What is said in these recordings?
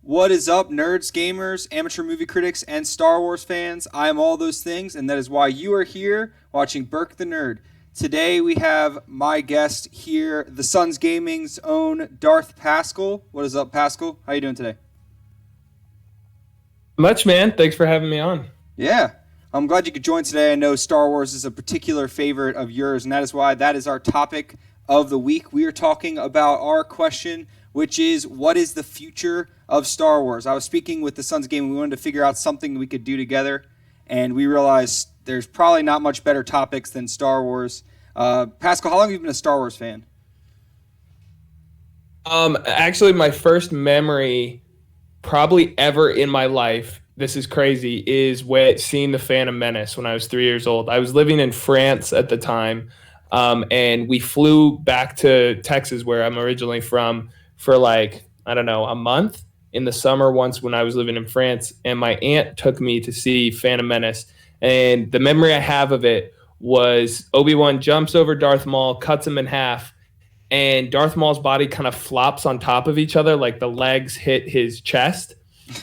What is up, nerds, gamers, amateur movie critics, and Star Wars fans? I am all those things, and that is why you are here watching Burke the Nerd. Today we have my guest here, the Suns Gaming's own Darth Pascal. What is up, Pascal? How you doing today? Much, man. Thanks for having me on. Yeah, I'm glad you could join today. I know Star Wars is a particular favorite of yours, and that is why that is our topic of the week. We are talking about our question, which is, what is the future of Star Wars? I was speaking with the Suns Game. We wanted to figure out something we could do together, and we realized there's probably not much better topics than Star Wars. Pascal, how long have you been a Star Wars fan? Actually, my first memory, probably ever in my life, this is crazy, is when seeing the Phantom Menace when I was 3 years old. I was living in France at the time, and we flew back to Texas, where I'm originally from, for like, I don't know, a month in the summer once when I was living in France, and my aunt took me to see Phantom Menace. And the memory I have of it was Obi-Wan jumps over Darth Maul, cuts him in half, and Darth Maul's body kind of flops on top of each other, like the legs hit his chest.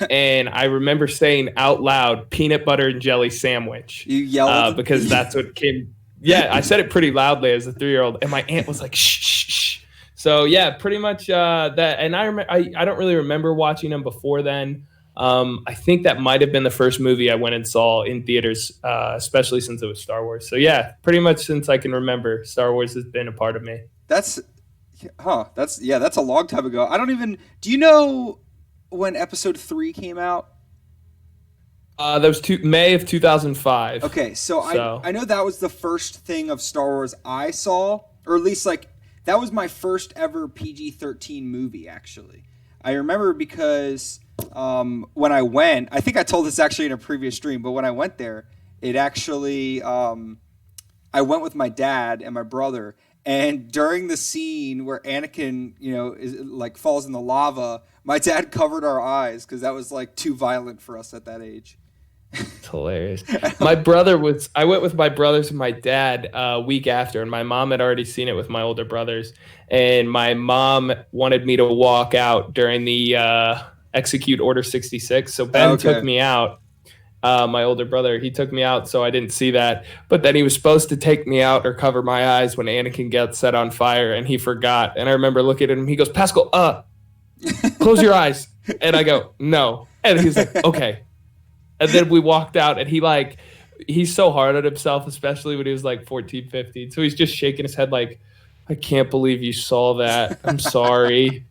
And I remember saying out loud, peanut butter and jelly sandwich. You yelled? Because that's what came. Yeah, I said it pretty loudly as a 3-year-old, and my aunt was like, shh, shh, shh. So yeah, pretty much that. And I don't really remember watching them before then. I think that might have been the first movie I went and saw in theaters, especially since it was Star Wars. So yeah, pretty much since I can remember, Star Wars has been a part of me. That's a long time ago. I don't even, do you know when episode 3 came out? That was May of 2005. Okay, so I know that was the first thing of Star Wars I saw, or at least like that was my first ever PG-13 movie. Actually, I remember because when I went, I think I told this actually in a previous stream, but when I went there, it actually I went with my dad and my brother, and during the scene where Anakin, is like falls in the lava, my dad covered our eyes because that was like too violent for us at that age. It's hilarious. I went with my brothers and my dad a week after, and my mom had already seen it with my older brothers. And my mom wanted me to walk out during the execute Order 66. So Ben took me out. My older brother, he took me out, so I didn't see that. But then he was supposed to take me out or cover my eyes when Anakin gets set on fire, and he forgot. And I remember looking at him. He goes, Pascal, close your eyes. And I go, no. And he's like, okay. And then we walked out, and he's so hard on himself, especially when he was like 14, 15. So he's just shaking his head like, I can't believe you saw that. I'm sorry.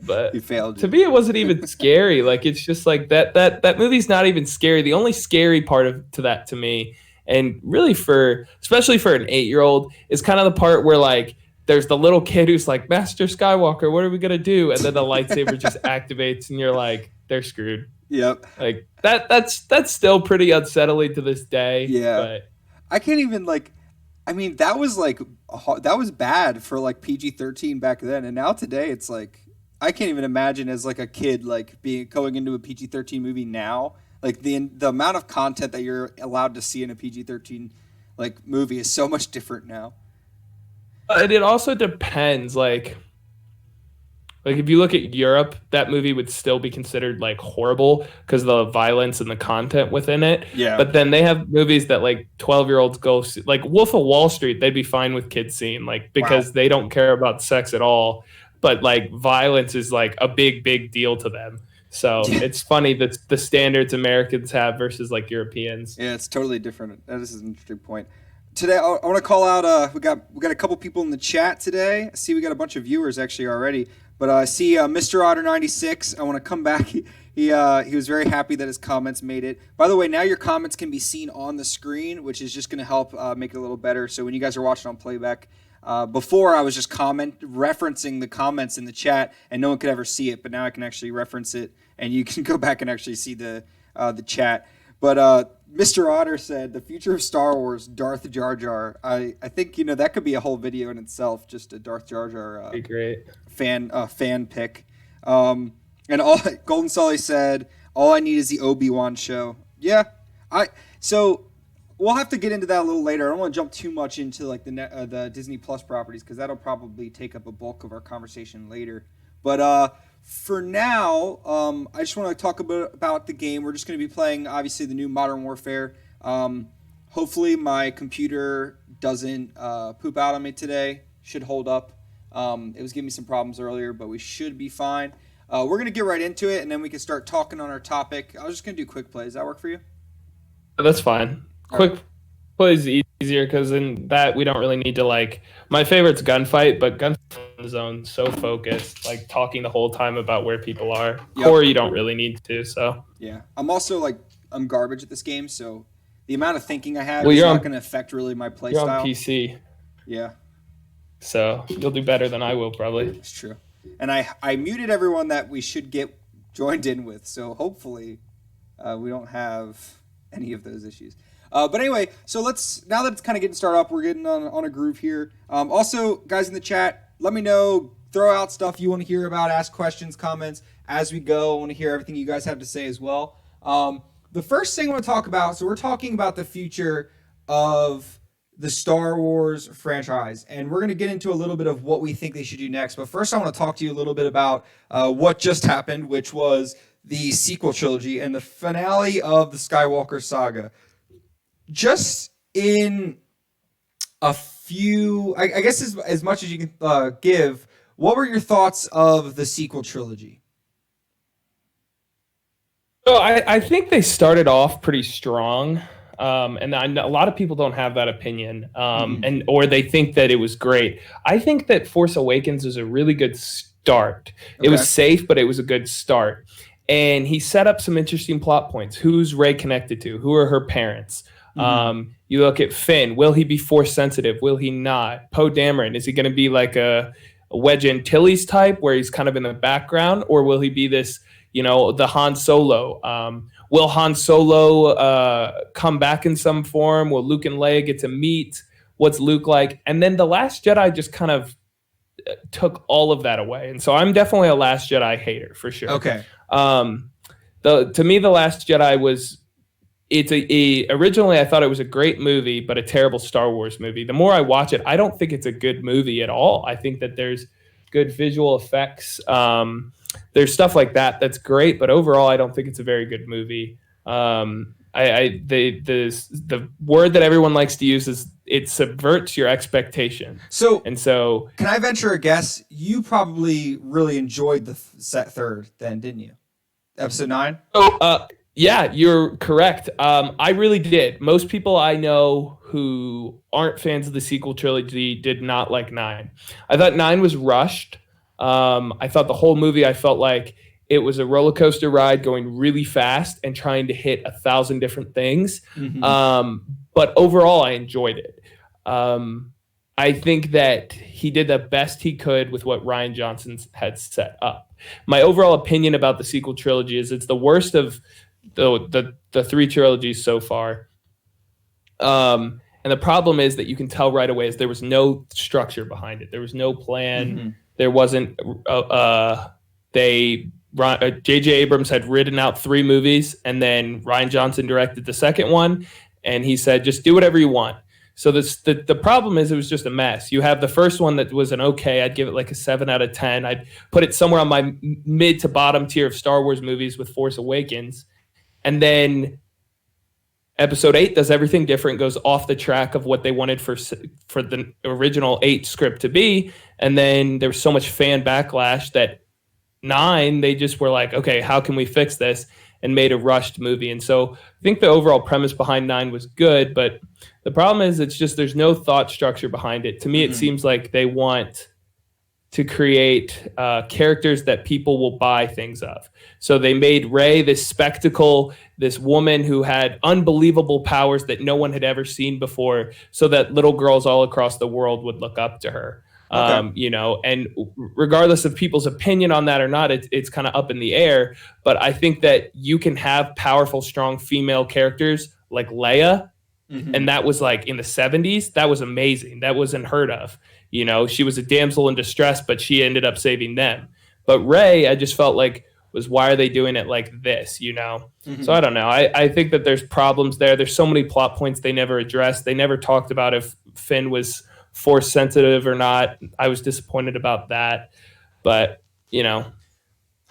But You failed. to me, it wasn't even scary. Like, it's just like that movie's not even scary. The only scary part to me, and really especially for an 8-year-old, is kind of the part where like there's the little kid who's like, Master Skywalker, what are we gonna do? And then the lightsaber just activates, and you're like, they're screwed. Yep. Like that's still pretty unsettling to this day. Yeah. But I can't even that was that was bad for like PG-13 back then, and now today it's like I can't even imagine as like a kid like going into a PG-13 movie now. Like the amount of content that you're allowed to see in a PG-13 like movie is so much different now. and it also depends. Like if you look at Europe, that movie would still be considered like horrible because of the violence and the content within it. Yeah. But then they have movies that like 12-year-olds go see, like Wolf of Wall Street, they'd be fine with kids seeing, like, because they don't care about sex at all. But like violence is like a big, big deal to them. So it's funny that the standards Americans have versus like Europeans. Yeah, it's totally different. That is an interesting point. Today, I want to call out. We got a couple people in the chat today. I see we got a bunch of viewers actually already. But I see Mr. Otter 96. I want to come back. He was very happy that his comments made it. By the way, now your comments can be seen on the screen, which is just going to help make it a little better. So when you guys are watching on playback, before I was just referencing the comments in the chat, and no one could ever see it. But now I can actually reference it, and you can go back and actually see the chat. But Mr. Otter said, the future of Star Wars, Darth Jar Jar. I think, that could be a whole video in itself, just a Darth Jar Jar Be great. fan pick. And Golden Sully said, all I need is the Obi-Wan show. Yeah. So we'll have to get into that a little later. I don't want to jump too much into like the Disney Plus properties because that'll probably take up a bulk of our conversation later. But for now, I just want to talk a bit about the game. We're just going to be playing, obviously, the new Modern Warfare. Hopefully, my computer doesn't poop out on me today. Should hold up. It was giving me some problems earlier, but we should be fine. We're going to get right into it, and then we can start talking on our topic. I was just going to do quick plays. Does that work for you? That's fine. Quick play is easier because in that we don't really need to like. My favorite's gunfight, but gunfight in the zone so focused, like talking the whole time about where people are. Yep. Core you don't really need to. So yeah, I'm also I'm garbage at this game, so the amount of thinking I have is not going to affect really my play you're style. On PC. Yeah. So you'll do better than I will probably. It's true. And I muted everyone that we should get joined in with, so hopefully we don't have any of those issues. But anyway, so now that it's kind of getting started up, we're getting on a groove here. Also, guys in the chat, let me know, throw out stuff you want to hear about, ask questions, comments as we go. I want to hear everything you guys have to say as well. The first thing I want to talk about, so we're talking about the future of the Star Wars franchise, and we're going to get into a little bit of what we think they should do next. But first, I want to talk to you a little bit about what just happened, which was the sequel trilogy and the finale of the Skywalker saga. Just in a few, I guess as much as you can give, what were your thoughts of the sequel trilogy? So I think they started off pretty strong. And a lot of people don't have that opinion, or they think that it was great. I think that Force Awakens was a really good start. Okay. It was safe, but it was a good start. And he set up some interesting plot points. Who's Rey connected to? Who are her parents? You look at Finn. Will he be Force sensitive? Will he not? Poe Dameron, is he going to be like a Wedge Antilles type where he's kind of in the background? Or will he be this, the Han Solo? Will Han Solo come back in some form? Will Luke and Leia get to meet? What's Luke like? And then The Last Jedi just kind of took all of that away. And so I'm definitely a Last Jedi hater for sure. Okay. To me, The Last Jedi was originally I thought it was a great movie, but a terrible Star Wars movie. The more I watch it, I don't think it's a good movie at all. I think that there's good visual effects. There's stuff like that's great, but overall, I don't think it's a very good movie. The word that everyone likes to use is it subverts your expectation. So can I venture a guess? You probably really enjoyed the third, then, didn't you? Episode 9. Yeah, you're correct. I really did. Most people I know who aren't fans of the sequel trilogy did not like 9. I thought 9 was rushed. I thought the whole movie, I felt like it was a roller coaster ride going really fast and trying to hit 1,000 different things. But overall, I enjoyed it. I think that he did the best he could with what Rian Johnson had set up. My overall opinion about the sequel trilogy is it's the worst of the 3 trilogies so far. And the problem is that you can tell right away is there was no structure behind it. There was no plan. There wasn't J.J. Abrams had written out 3 movies, and then Rian Johnson directed the second one, and he said, just do whatever you want. So the problem is it was just a mess. You have the first one that was an okay. I'd give it like a 7 out of 10. I'd put it somewhere on my mid to bottom tier of Star Wars movies with Force Awakens. And then Episode 8 does everything different, goes off the track of what they wanted for the original 8 script to be. And then there was so much fan backlash that 9, they just were like, okay, how can we fix this? And made a rushed movie. And so I think the overall premise behind 9 was good, but the problem is it's just there's no thought structure behind it. To me, it seems like they want to create characters that people will buy things of. So they made Rey this spectacle, this woman who had unbelievable powers that no one had ever seen before, so that little girls all across the world would look up to her. Okay. And regardless of people's opinion on that or not, it's kind of up in the air. But I think that you can have powerful, strong female characters like Leia. And that was like in the 70s. That was amazing. That was unheard of. She was a damsel in distress, but she ended up saving them. But Rey, I just felt like why are they doing it like this, So I don't know. I think that there's problems there. There's so many plot points they never addressed. They never talked about if Finn was Force sensitive or not. I was disappointed about that. But,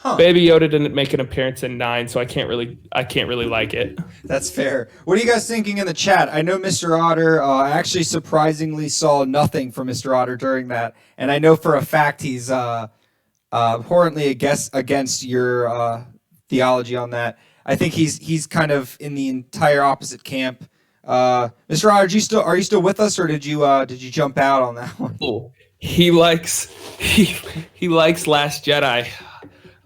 Huh. Baby Yoda didn't make an appearance in 9, so I can't really like it. That's fair. What are you guys thinking in the chat? I know Mr. Otter actually surprisingly saw nothing from Mr. Otter during that, and I know for a fact he's abhorrently against your theology on that. I think he's kind of in the entire opposite camp. Mr. Otter, are you still with us, or did you jump out on that one? Oh, he likes he likes Last Jedi.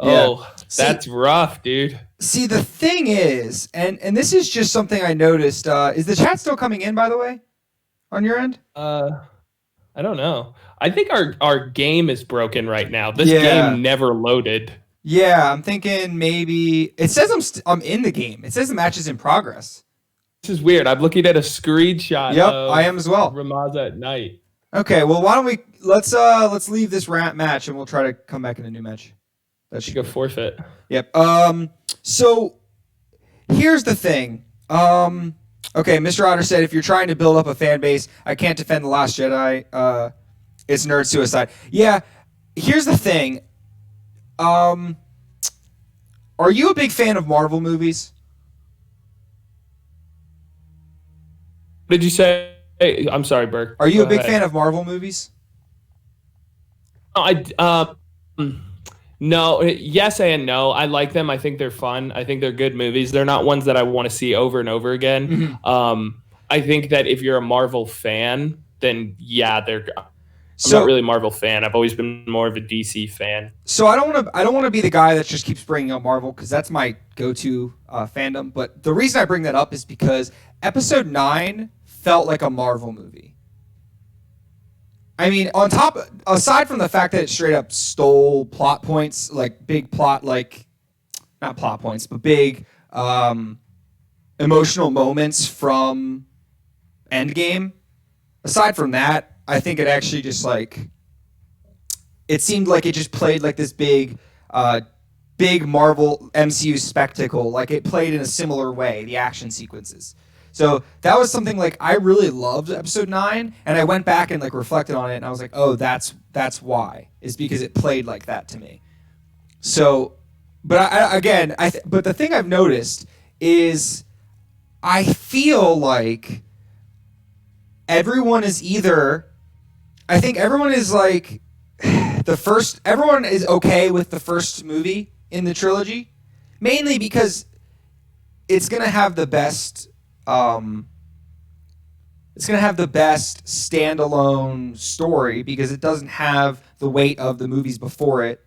Oh, Yeah. that's rough, dude. See, the thing is, and this is just something I noticed. Is the chat still coming in, by the way, on your end? I don't know. I think our game is broken right now. This Yeah. game never loaded. Yeah, I'm thinking maybe it says I'm in the game. It says the match is in progress. This is weird. I'm looking at a screenshot. Yep, of I am as well. Ramaza at night. Okay, well, why don't we let's leave this match and we'll try to come back in a new match. That should go forfeit. Yep. So here's the thing. Okay, Mr. Otter said if you're trying to build up a fan base, I can't defend The Last Jedi. It's nerd suicide. Yeah. Here's the thing. Are you a big fan of Marvel movies? What did you say? Hey, I'm sorry, Burke. Are you Go a big ahead. fan of Marvel movies? No, yes and no. I like them. I think they're fun. I think they're good movies. They're not ones that I want to see over and over again. Mm-hmm. I think that if you're a Marvel fan, then yeah, I'm So not really a Marvel fan. I've always been more of a DC fan. So I don't want to be the guy that just keeps bringing up Marvel because that's my go-to fandom. But the reason I bring that up is because Episode 9 felt like a Marvel movie. I mean, aside from the fact that it straight up stole plot points, like big plot, like not plot points, but big emotional moments from Endgame. Aside from that, I think it actually just like it seemed like it just played like this big Marvel MCU spectacle. Like it played in a similar way, the action sequences. So that was something like I really loved Episode 9, and I went back and like reflected on it, and I was like, oh, that's why. Is because it played like that to me. So, but but the thing I've noticed is I feel like everyone is either. I think everyone is like everyone is okay with the first movie in the trilogy, mainly because it's gonna have the best standalone story because it doesn't have the weight of the movies before it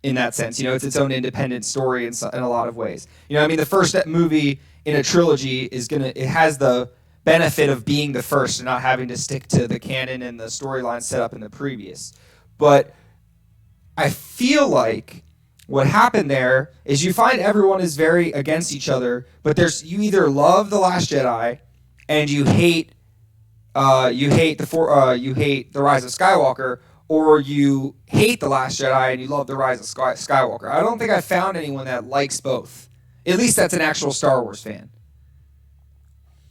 in that sense. You know, it's its own independent story in a lot of ways. You know, I mean, the first movie in a trilogy it has the benefit of being the first and not having to stick to the canon and the storyline set up in the previous. But I feel like what happened there is you find everyone is very against each other, but you either love The Last Jedi and you hate the Rise of Skywalker, or you hate The Last Jedi and you love The Rise of Skywalker. I don't think I found anyone that likes both. At least that's an actual Star Wars fan.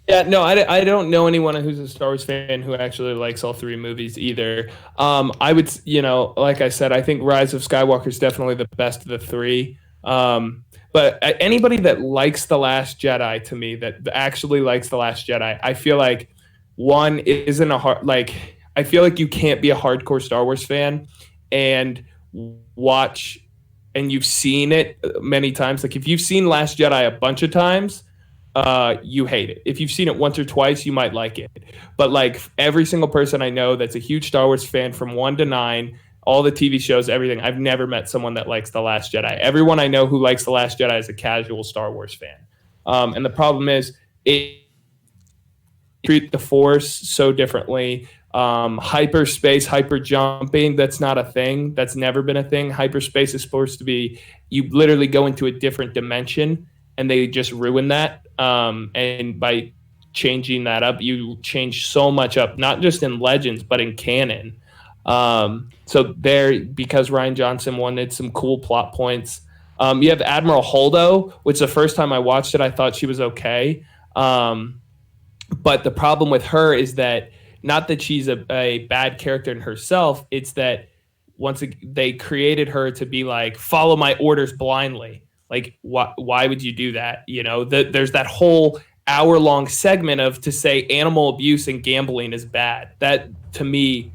Yeah, no, I don't know anyone who's a Star Wars fan who actually likes all three movies either. I would, like I said, I think Rise of Skywalker is definitely the best of the three. But anybody that likes The Last Jedi, to me, that actually likes The Last Jedi, I feel like one isn't I feel like you can't be a hardcore Star Wars fan and watch, and you've seen it many times. Like if you've seen Last Jedi a bunch of times, you hate it. If you've seen it once or twice, you might like it. But like every single person I know that's a huge Star Wars fan from 1 to 9, all the TV shows, everything, I've never met someone that likes The Last Jedi. Everyone I know who likes The Last Jedi is a casual Star Wars fan. And the problem is it treat the Force so differently. Hyperspace, hyper jumping, that's not a thing. That's never been a thing. Hyperspace is supposed to be, you literally go into a different dimension, and they just ruin that. And by changing that up, you change so much up, not just in Legends, but in canon. So there, because Rian Johnson wanted some cool plot points. You have Admiral Holdo, which the first time I watched it, I thought she was okay. But the problem with her is that, not that she's a bad character in herself, it's that they created her to be like, follow my orders blindly. Like, why would you do that? You know, there's that whole hour-long segment of to say animal abuse and gambling is bad. That, to me,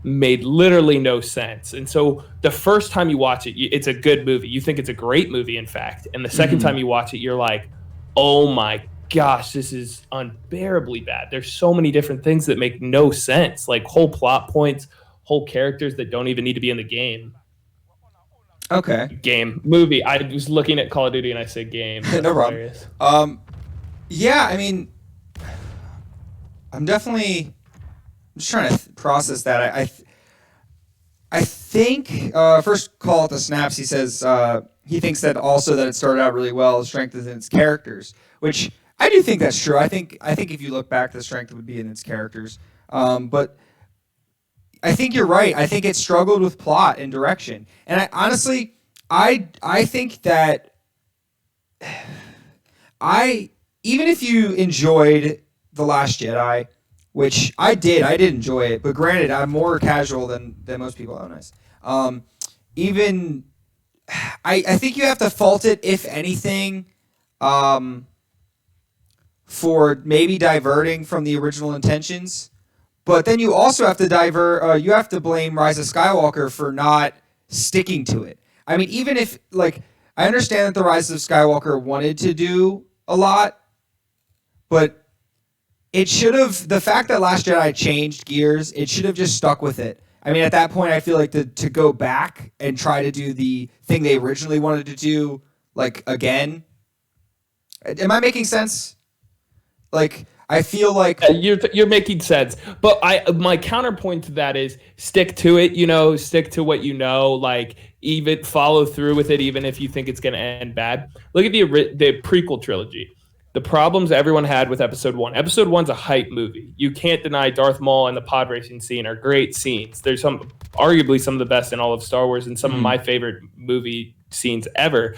made literally no sense. And so the first time you watch it, it's a good movie. You think it's a great movie, in fact. And the second time you watch it, you're like, oh my gosh, this is unbearably bad. There's so many different things that make no sense, like whole plot points, whole characters that don't even need to be in the game. Okay. Game. Movie. I was looking at Call of Duty and I said game. No problem. Yeah, I mean, I'm just trying to process that. I think first call at the snaps. He says he thinks that also that it started out really well. The strength is in its characters, which I do think that's true. I think if you look back, the strength would be in its characters. But I think you're right. I think it struggled with plot and direction. And I honestly, I think that even if you enjoyed The Last Jedi, which I did enjoy it, but granted, I'm more casual than most people. Oh, nice. Even I think you have to fault it, if anything, for maybe diverting from the original intentions. But then you also have to you have to blame Rise of Skywalker for not sticking to it. I mean, even if, like, I understand that the Rise of Skywalker wanted to do a lot, but it should have, the fact that Last Jedi changed gears, it should have just stuck with it. I mean, at that point, I feel like to go back and try to do the thing they originally wanted to do, like, again. Am I making sense? Like, I feel like you're making sense, but my counterpoint to that is stick to it. You know, stick to what you know. Like, even follow through with it, even if you think it's going to end bad. Look at the prequel trilogy. The problems everyone had with Episode 1. Episode 1's a hype movie. You can't deny Darth Maul and the pod racing scene are great scenes. There's arguably some of the best in all of Star Wars and some of my favorite movie scenes ever.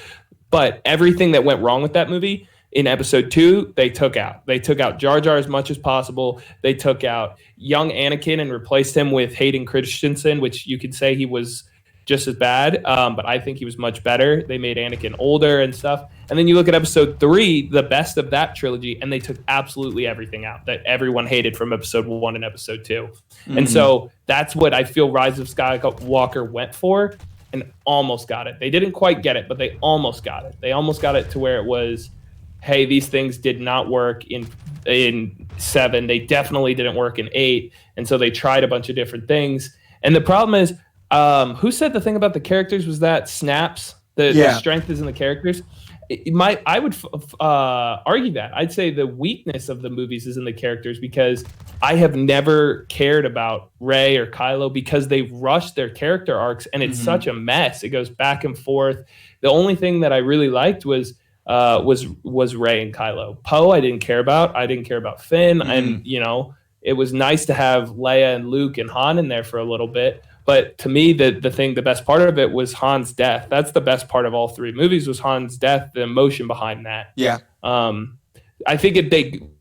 But everything that went wrong with that movie, in Episode 2, they took out. They took out Jar Jar as much as possible. They took out young Anakin and replaced him with Hayden Christensen, which you could say he was just as bad, but I think he was much better. They made Anakin older and stuff. And then you look at Episode 3, the best of that trilogy, and they took absolutely everything out that everyone hated from Episode 1 and Episode 2. And so that's what I feel Rise of Skywalker went for and almost got it. They didn't quite get it, but they almost got it. They almost got it to where it was, hey, these things did not work in 7. They definitely didn't work in 8. And so they tried a bunch of different things. And the problem is, who said the thing about the characters was that snaps? The strength is in the characters. I would argue that. I'd say the weakness of the movies is in the characters, because I have never cared about Rey or Kylo because they rushed their character arcs and it's such a mess. It goes back and forth. The only thing that I really liked was Rey and Kylo. Poe, I didn't care about. I didn't care about Finn. And, you know, it was nice to have Leia and Luke and Han in there for a little bit. But to me, the best part of it was Han's death. That's the best part of all 3 movies, was Han's death, the emotion behind that. Yeah. I think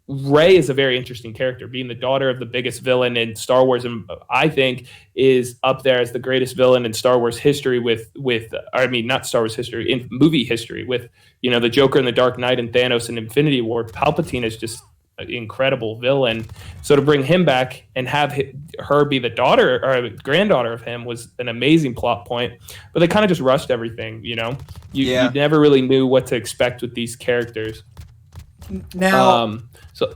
Rey is a very interesting character, being the daughter of the biggest villain in Star Wars, and I think is up there as the greatest villain in Star Wars history not Star Wars history, in movie history, with, you know, the Joker in The Dark Knight and Thanos in Infinity War. Palpatine is just an incredible villain. So to bring him back and have her be the daughter or granddaughter of him was an amazing plot point. But they kind of just rushed everything, you know? You never really knew what to expect with these characters. Now, so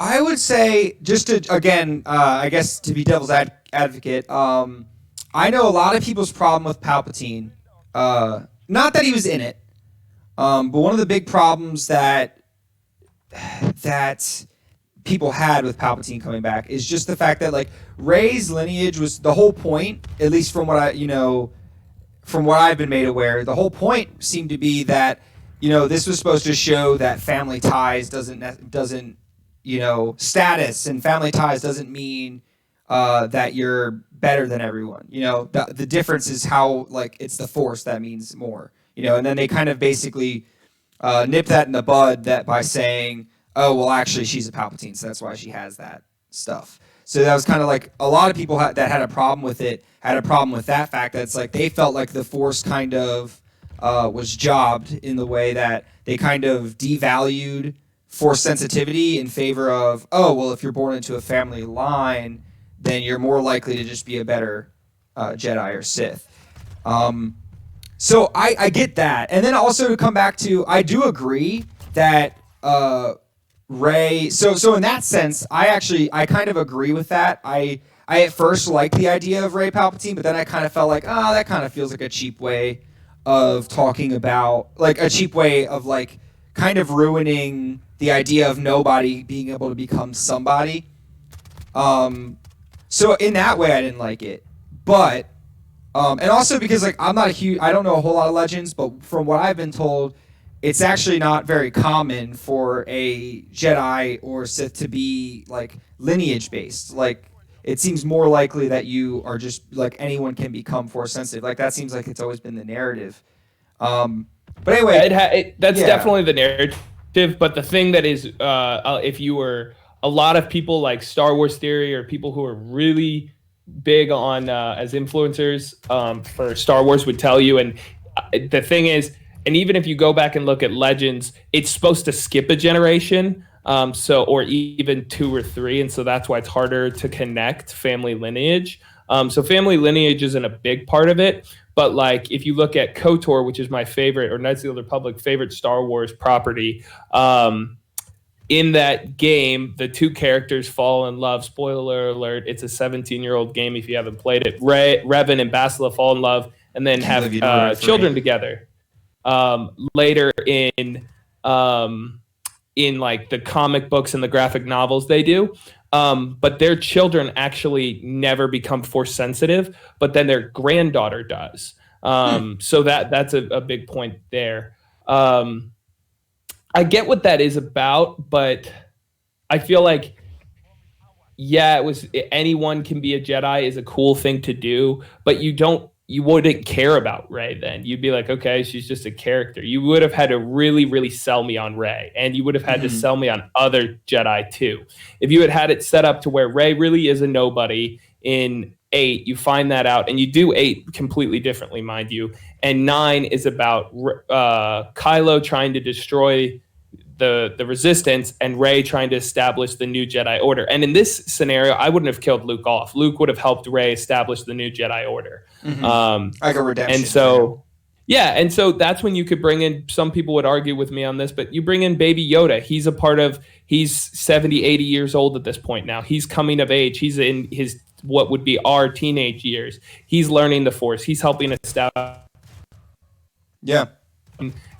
I would say, just to, again, I guess to be devil's advocate, I know a lot of people's problem with Palpatine, not that he was in it, but one of the big problems that people had with Palpatine coming back is just the fact that, like, Rey's lineage was the whole point, at least from what I've been made aware, the whole point seemed to be that, you know, this was supposed to show that family ties doesn't, you know, status and family ties doesn't mean that you're better than everyone. You know, the difference is how, like, it's the Force that means more, you know, and then they kind of basically nip that in the bud that by saying, oh, well, actually she's a Palpatine, so that's why she has that stuff. So that was kind of like a lot of people that had a problem with it had a problem with that fact that it's like they felt like the Force kind of was jobbed in the way that they kind of devalued Force sensitivity in favor of, oh, well, if you're born into a family line, then you're more likely to just be a better Jedi or Sith. So I get that. And then also to come back to, I do agree that Rey, so in that sense, I kind of agree with that. I at first liked the idea of Rey Palpatine, but then I kind of felt like, oh, that kind of feels like a cheap way of talking about, like a cheap way of like kind of ruining the idea of nobody being able to become somebody. So in that way, I didn't like it. But and also because like I don't know a whole lot of Legends, but from what I've been told, it's actually not very common for a Jedi or Sith to be like lineage based. Like it seems more likely that you are just like anyone can become Force sensitive. Like that seems like it's always been the narrative. But anyway, that's definitely the narrative. But the thing that is, if you were a lot of people like Star Wars theory or people who are really big on as influencers for Star Wars would tell you, and the thing is, and even if you go back and look at Legends, it's supposed to skip a generation, or even 2 or 3, and so that's why it's harder to connect family lineage. So family lineage isn't a big part of it, but like if you look at KOTOR, which is my favorite, or Knights of the Old Republic favorite Star Wars property, in that game, the 2 characters fall in love. Spoiler alert, it's a 17-year-old game if you haven't played it. Revan and Bastila fall in love and then have children together. Later in like the comic books and the graphic novels they do. But their children actually never become Force sensitive, but then their granddaughter does. So that's a big point there. I get what that is about, but I feel like, yeah, anyone can be a Jedi is a cool thing to do, but you wouldn't care about Rey then. You'd be like, okay, she's just a character. You would have had to really, really sell me on Rey, and you would have had to sell me on other Jedi too. If you had it set up to where Rey really is a nobody in 8, you find that out, and you do 8 completely differently, mind you. And 9 is about Kylo trying to destroy the Resistance and Rey trying to establish the new Jedi Order. And in this scenario, I wouldn't have killed Luke off. Luke would have helped Rey establish the new Jedi Order. Like a redemption. And so, yeah, and so that's when you could bring in, some people would argue with me on this, but you bring in Baby Yoda. He's 70, 80 years old at this point now. He's coming of age. He's in his what would be our teenage years. He's learning the Force. He's helping establish. Yeah.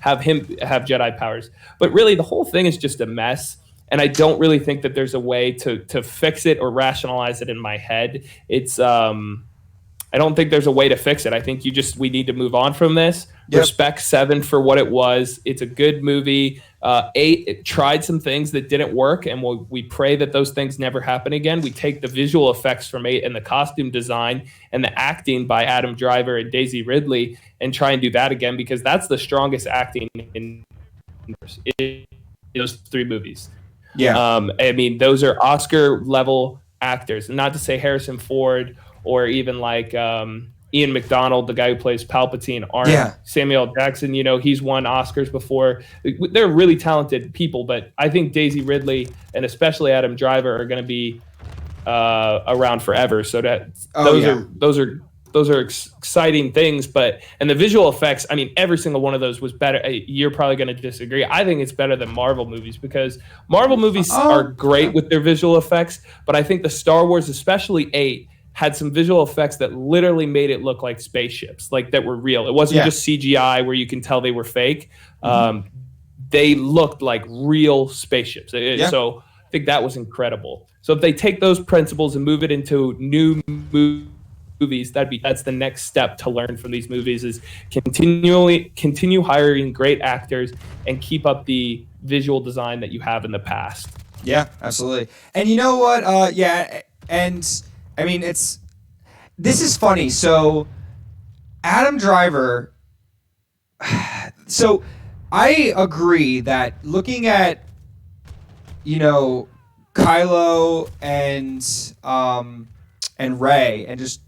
Have him have Jedi powers. But really, the whole thing is just a mess. And I don't really think that there's a way to fix it or rationalize it in my head. It's I don't think there's a way to fix it. I think we need to move on from this. Yep. Respect 7 for what it was. It's a good movie. 8, it tried some things that didn't work, and we pray that those things never happen again. We take the visual effects from 8 and the costume design and the acting by Adam Driver and Daisy Ridley and try and do that again, because that's the strongest acting in those 3 movies. Yeah. I mean, those are Oscar level actors. Not to say Harrison Ford or even like Ian McDonald, the guy who plays Palpatine, aren't. Yeah. Samuel Jackson, he's won Oscars before. They're really talented people, but I think Daisy Ridley and especially Adam Driver are going to be around forever. So those are exciting things. And the visual effects, I mean, every single one of those was better. You're probably going to disagree. I think it's better than Marvel movies, because Marvel movies are great with their visual effects, but I think the Star Wars, especially 8, had some visual effects that literally made it look like spaceships, like that were real. It wasn't just CGI where you can tell they were fake. They looked like real spaceships. So I think that was incredible. So if they take those principles and move it into new movies, that's the next step to learn from these movies, is continue hiring great actors and keep up the visual design that you have in the past. Yeah, absolutely. And you know what? And I mean, this is funny. So Adam Driver, so I agree that looking at, Kylo and Rey, and just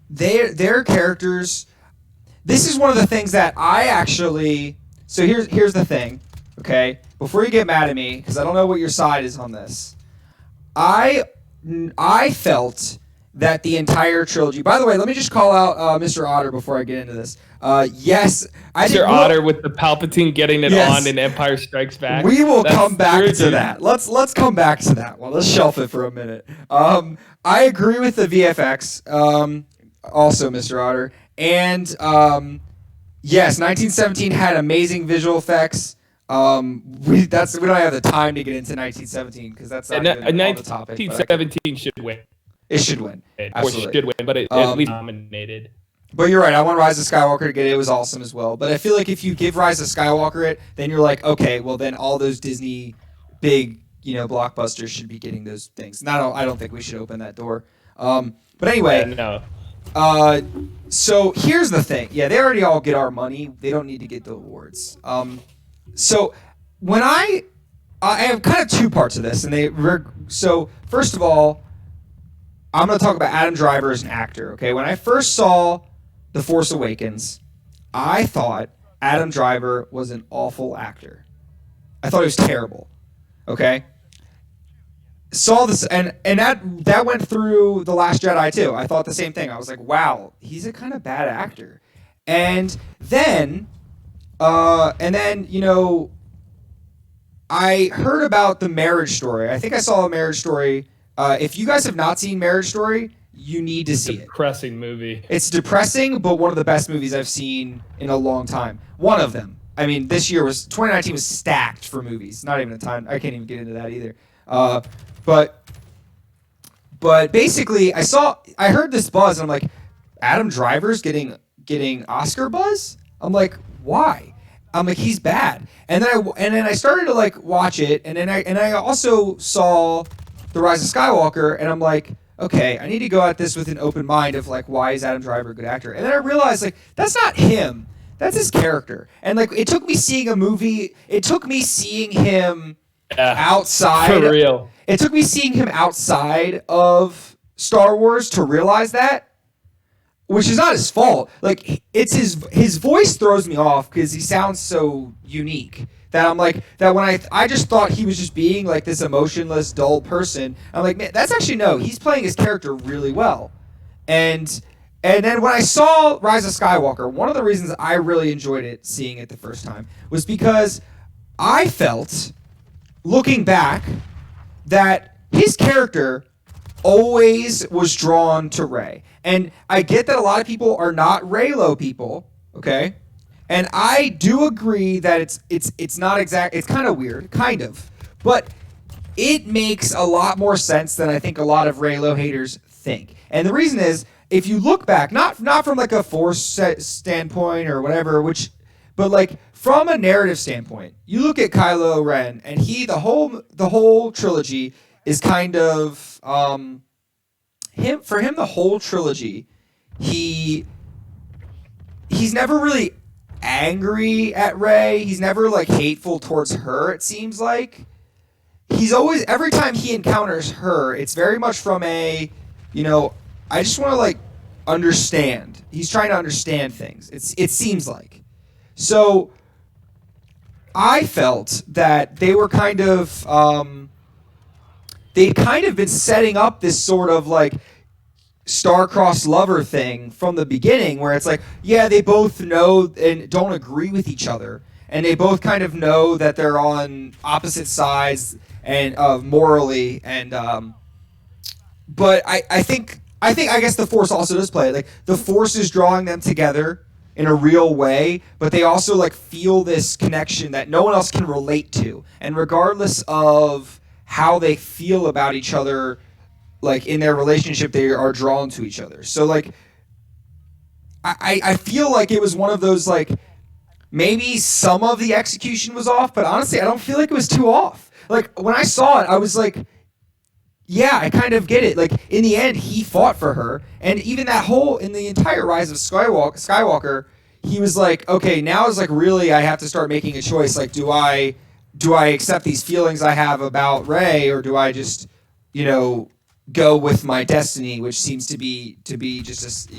their characters. This is one of the things that I actually. So here's the thing, okay? Before you get mad at me, because I don't know what your side is on this, I felt that the entire trilogy. By the way, let me just call out Mr. Otter before I get into this. Yes, Mr. Otter with the Palpatine getting it on in Empire Strikes Back. We will come back to that. Let's come back to that one. Let's shelf it for a minute. I agree with the VFX. Also, Mr. Otter, and yes, 1917 had amazing visual effects. We don't have the time to get into 1917 because that's not even on the topic. 1917 should win. It should win. Absolutely. Or should win, but it at least nominated. But you're right. I want Rise of Skywalker to get it. It was awesome as well. But I feel like if you give Rise of Skywalker it, then you're like, okay, well then all those Disney big, blockbusters should be getting those things. And I don't think we should open that door. But anyway. No. So here's the thing. Yeah, they already all get our money. They don't need to get the awards. So when I have kind of two parts of this, and so first of all, I'm going to talk about Adam Driver as an actor. Okay, when I first saw The Force Awakens, I thought Adam Driver was an awful actor. I thought he was terrible. Okay, saw this, and that went through The Last Jedi too. I thought the same thing. I was like, wow, he's a kind of bad actor. And then I heard about the Marriage Story. I think I saw a Marriage Story. If you guys have not seen Marriage Story, you need to see it. Depressing movie. It's depressing, but one of the best movies I've seen in a long time. One of them. I mean, 2019 was stacked for movies. Not even a time. I can't even get into that either. But basically, I heard this buzz, and I'm like, Adam Driver's getting Oscar buzz? I'm like, why? I'm like, he's bad. And then I started to like watch it, and I also saw The Rise of Skywalker, and I'm like, okay, I need to go at this with an open mind of like, why is Adam Driver a good actor? And then I realized like that's not him. That's his character. And like it took me seeing a movie, it took me seeing him outside. For real. It took me seeing him outside of Star Wars to realize that. Which is not his fault. Like it's his voice throws me off because he sounds so unique that I'm like that when I just thought he was just being like this emotionless, dull person. I'm like, man, that's actually no. He's playing his character really well. And then when I saw Rise of Skywalker, one of the reasons I really enjoyed it, seeing it the first time, was because I felt, looking back, that his character always was drawn to Rey. And I get that a lot of people are not Reylo people, okay? And I do agree that it's not exact. It's kind of weird, kind of. But it makes a lot more sense than I think a lot of Reylo haters think. And the reason is, if you look back, not from like a Force standpoint or whatever, but like from a narrative standpoint, you look at Kylo Ren, and the whole trilogy is kind of For him, the whole trilogy, he's never really angry at Rey. He's never like hateful towards her. It seems like he's always, every time he encounters her, it's very much from I just want to like understand. He's trying to understand things. It seems like. So I felt that they were kind of they'd kind of been setting up this sort of like star-crossed lover thing from the beginning, where it's like, yeah, they both know and don't agree with each other, and they both kind of know that they're on opposite sides and morally, and but I guess the Force also does play. Like the Force is drawing them together in a real way, but they also like feel this connection that no one else can relate to, and regardless of how they feel about each other, like in their relationship, they are drawn to each other. So like I feel like it was one of those, like, maybe some of the execution was off, but honestly I don't feel like it was too off. Like when I saw it, I was like, yeah, I kind of get it. Like in the end, he fought for her, and even in the entire Rise of Skywalker, he was like, okay, now is like really I have to start making a choice. Like, do I do I accept these feelings I have about Rey, or do I just, go with my destiny, which seems to be just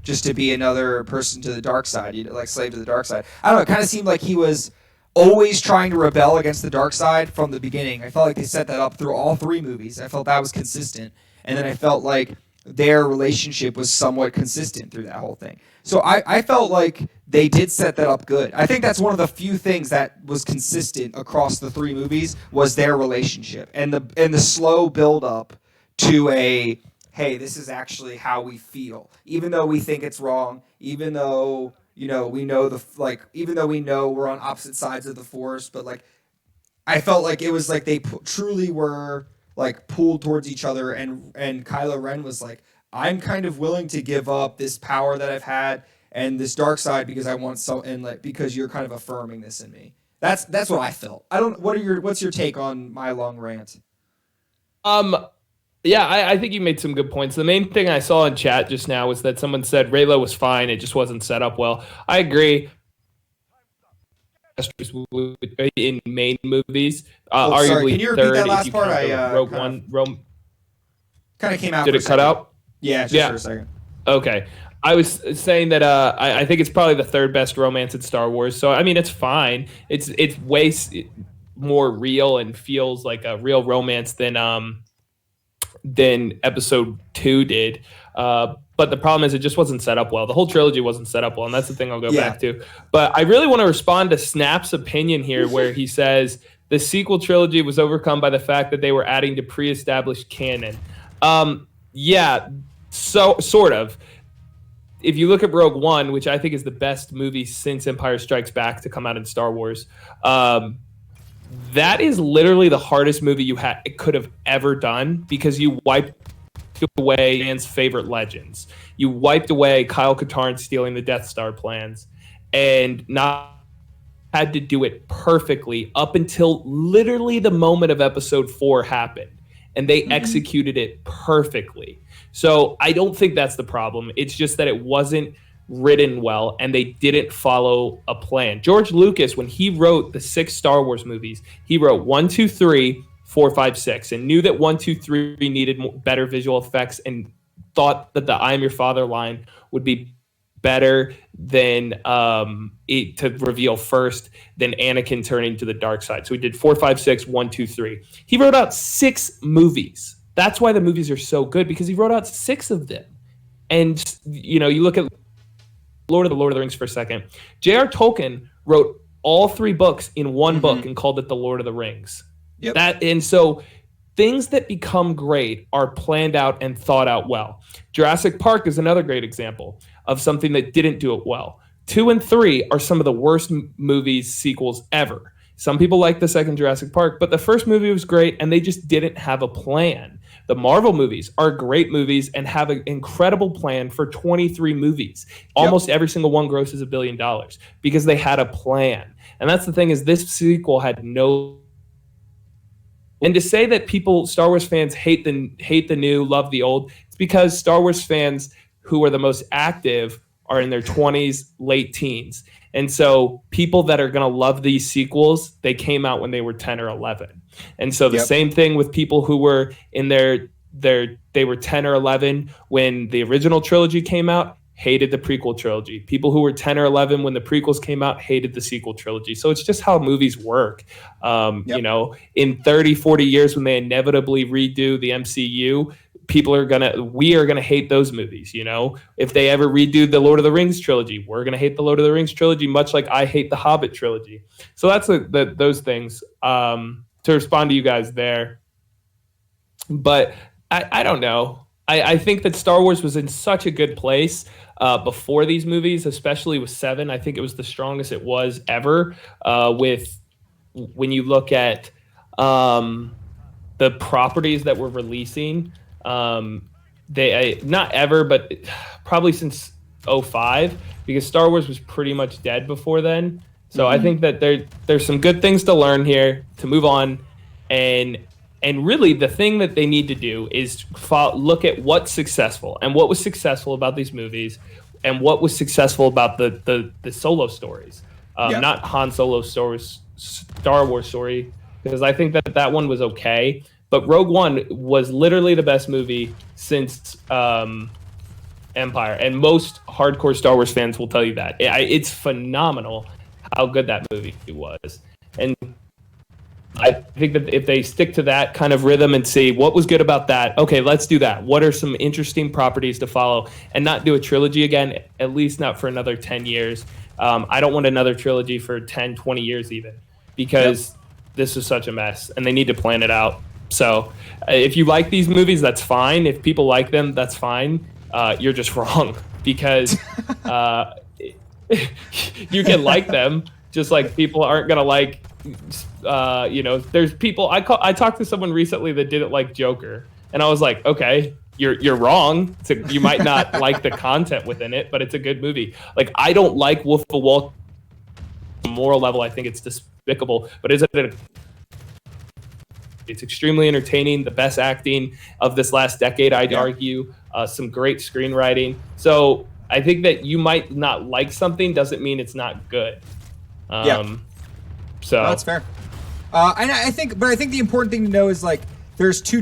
just to be another person to the dark side, like slave to the dark side. I don't know. It kind of seemed like he was always trying to rebel against the dark side from the beginning. I felt like they set that up through all three movies. I felt that was consistent, and then I felt like their relationship was somewhat consistent through that whole thing. So I felt like they did set that up good. I think that's one of the few things that was consistent across the three movies was their relationship and the slow build up to a, hey, this is actually how we feel, even though we think it's wrong, even though we know even though we know we're on opposite sides of the force, but like I felt like it was like they truly were like pulled towards each other, and Kylo Ren was like, I'm kind of willing to give up this power that I've had and this dark side because I want and like because you're kind of affirming this in me. That's what I felt. I don't. What's your take on my long rant? Yeah, I think you made some good points. The main thing I saw in chat just now was that someone said Raylo was fine. It just wasn't set up well. I agree. In main movies, arguably sorry, can you repeat third. That last if you part? count Rogue One. Kind of came out. Did it cut out? Yeah, just for a second. Okay. I was saying that I think it's probably the third best romance in Star Wars. So I mean, it's fine. It's way more real and feels like a real romance than Episode 2 did. But the problem is it just wasn't set up well. The whole trilogy wasn't set up well, and that's the thing I'll go back to. But I really want to respond to Snap's opinion here, where he says the sequel trilogy was overcome by the fact that they were adding to pre-established canon. Yeah, so sort of. If you look at Rogue One, which I think is the best movie since Empire Strikes Back to come out in Star Wars, that is literally the hardest movie it could have ever done, because you wiped away fans' favorite legends. You wiped away Kyle Katarn stealing the Death Star plans, and not had to do it perfectly up until literally the moment of Episode 4 happened, and they executed it perfectly. So I don't think that's the problem. It's just that it wasn't written well, and they didn't follow a plan. George Lucas, when he wrote the 6 Star Wars movies, he wrote 1, 2, 3, 4, 5, 6, and knew that 1, 2, 3 needed better visual effects, and thought that the "I am your father" line would be better than to reveal first than Anakin turning to the dark side. So he did 4, 5, 6, 1, 2, 3. He wrote out 6 movies. That's why the movies are so good, because he wrote out 6 of them. And you look at Lord of the Rings for a second. J.R. Tolkien wrote all 3 books in one book and called it The Lord of the Rings. Yep. And so things that become great are planned out and thought out well. Jurassic Park is another great example of something that didn't do it well. 2 and 3 are some of the worst movies sequels ever. Some people like the second Jurassic Park, but the first movie was great, and they just didn't have a plan. The Marvel movies are great movies and have an incredible plan for 23 movies. Almost every single one grosses $1 billion because they had a plan. And that's the thing, is this sequel had no. And to say that Star Wars fans hate the new, love the old, it's because Star Wars fans who are the most active are in their 20s, late teens. And so people that are going to love these sequels, they came out when they were 10 or 11. And so the same thing with people who were in they were 10 or 11 when the original trilogy came out, hated the prequel trilogy. People who were 10 or 11 when the prequels came out hated the sequel trilogy. So it's just how movies work. In 30, 40 years, when they inevitably redo the MCU, we are gonna hate those movies. If they ever redo the Lord of the Rings trilogy, we're gonna hate the Lord of the Rings trilogy, much like I hate the Hobbit trilogy. So that's those things. To respond to you guys there, but I don't know. I think that Star Wars was in such a good place before these movies, especially with 7. I think it was the strongest it was ever. When you look at the properties that were releasing. They not ever, but probably since 2005, because Star Wars was pretty much dead before then. So I think that there's some good things to learn here to move on, and really the thing that they need to do is look at what's successful and what was successful about these movies, and what was successful about the solo stories, not Han Solo Star Wars story, because I think that one was okay. But Rogue One was literally the best movie since Empire, and most hardcore Star Wars fans will tell you that. It's phenomenal how good that movie was. And I think that if they stick to that kind of rhythm and see what was good about that, okay, let's do that. What are some interesting properties to follow, and not do a trilogy again, at least not for another 10 years. I don't want another trilogy for 10, 20 years even, because this is such a mess, and they need to plan it out. So if you like these movies, that's fine. If people like them, that's fine. You're just wrong, because you can like them, just like people aren't going to like, there's people, I talked to someone recently that didn't like Joker, and I was like, okay, you're wrong. You might not like the content within it, but it's a good movie. Like, I don't like Wolf of Wall Street. Moral level, I think it's despicable, but it's extremely entertaining, the best acting of this last decade, I'd argue, some great screenwriting. So I think that you might not like something doesn't mean it's not good. So that's fair. And I think the important thing to know is, like, there's two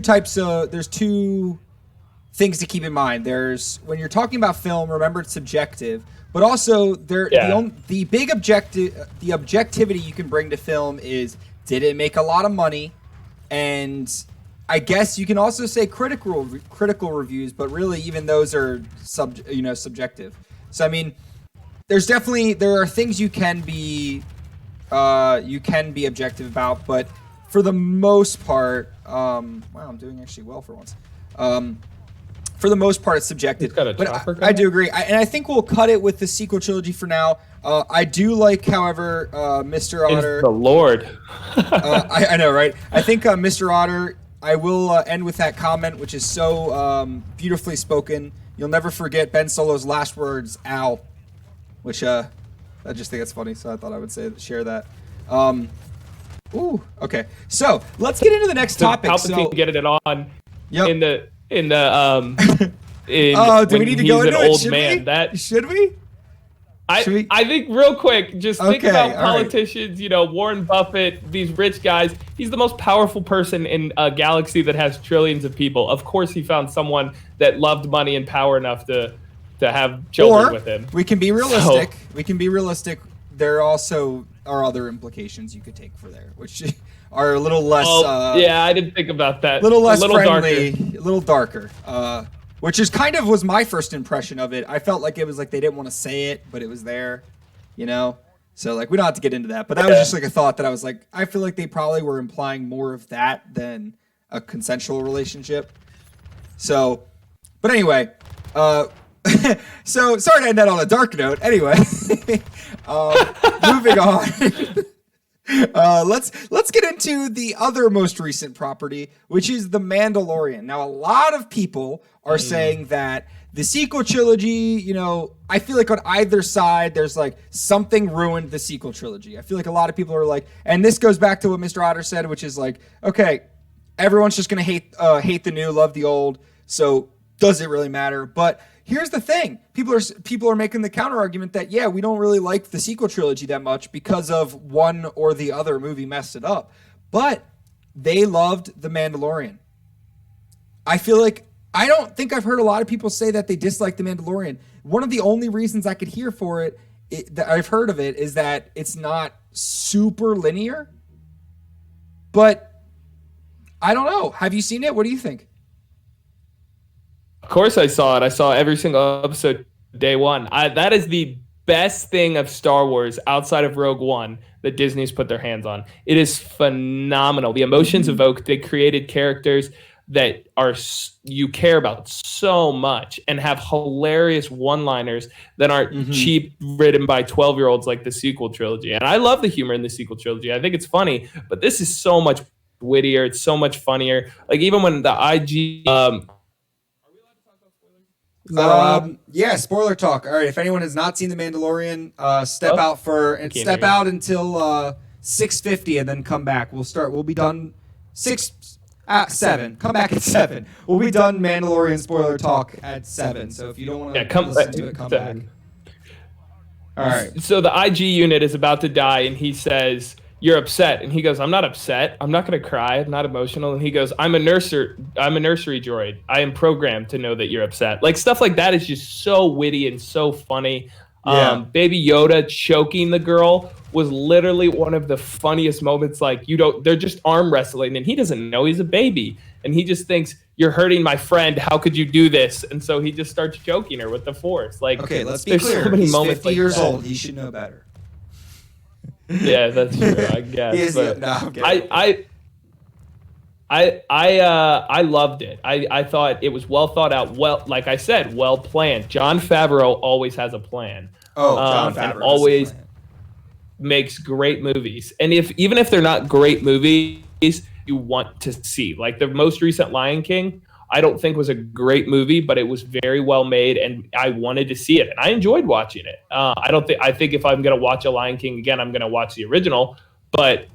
things to keep in mind. There's, when you're talking about film, remember it's subjective, but also the big the objectivity you can bring to film is, did it make a lot of money? And I guess you can also say critical reviews, but really even those are subjective. So I mean, there are things you can be objective about, but for the most part, wow, I'm doing actually well for once. For the most part, it's subjective. But I do agree, and I think we'll cut it with the sequel trilogy for now. I do like, however, Mr. Otter. It's the Lord. I know, right? I think Mr. Otter, I will end with that comment, which is so beautifully spoken. You'll never forget Ben Solo's last words, "Ow," which I just think it's funny, so I thought I would share that. Ooh, okay. So let's get into the next topic. Palpatine get it on. Yep. Do we need to go into it? Should we? I think real quick, just think about politicians, Warren Buffett, these rich guys. He's the most powerful person in a galaxy that has trillions of people. Of course, he found someone that loved money and power enough to have children with him. We can be realistic. There also are other implications you could take for there, which are a little less. I didn't think about that. A little less friendly, a little darker. Which is kind of was my first impression of it. I felt like it was like they didn't want to say it, but it was there, So like, we don't have to get into that, but that was just like a thought that I was like, I feel like they probably were implying more of that than a consensual relationship. So, but anyway, so sorry to end that on a dark note. Anyway, moving on. Let's get into the other most recent property, which is The Mandalorian. Now, a lot of people are saying that the sequel trilogy, I feel like on either side, there's like something ruined the sequel trilogy. I feel like a lot of people are like, and this goes back to what Mr. Otter said, which is like, okay, everyone's just gonna hate the new, love the old. So does it really matter? But here's the thing. People are making the counter argument that, we don't really like the sequel trilogy that much because of one or the other movie messed it up. But they loved The Mandalorian. I don't think I've heard a lot of people say that they dislike The Mandalorian. One of the only reasons I could hear for it that I've heard of it is that it's not super linear. But I don't know. Have you seen it? What do you think? Of course I saw it. I saw every single episode day one. That is the best thing of Star Wars outside of Rogue One that Disney's put their hands on. It is phenomenal. The emotions evoked. They created characters that you care about so much and have hilarious one-liners that aren't cheap written by 12-year-olds like the sequel trilogy. And I love the humor in the sequel trilogy. I think it's funny, but this is so much wittier. It's so much funnier. Like, even when the IG spoiler talk. All right, if anyone has not seen The Mandalorian, step out until 6:50 and then come back. We'll be done 7. Come back at 7. We'll be done Mandalorian spoiler talk at 7. So if you don't want to listen to it, come back. All right. So the IG unit is about to die, and he says, you're upset. And he goes, I'm not upset. I'm not going to cry. I'm not emotional. And he goes, I'm a nursery droid. I am programmed to know that you're upset. Like stuff like that is just so witty and so funny. Yeah. Baby Yoda choking the girl was literally one of the funniest moments. Like, they're just arm wrestling and he doesn't know he's a baby. And he just thinks, you're hurting my friend. How could you do this? And so he just starts choking her with the Force. Like, okay, let's be there's clear. So many He's moments 50 like years that. old. He should know better. Yeah, that's true. I guess. But no, I'm kidding. I loved it. I thought it was well thought out. Well, like I said, well planned. Jon Favreau always has a plan. Jon Favreau and always makes great movies. And even if they're not great movies, you want to see. Like the most recent Lion King, I don't think was a great movie, but it was very well made, and I wanted to see it, and I enjoyed watching it. I think if I'm gonna watch a Lion King again, I'm gonna watch the original. But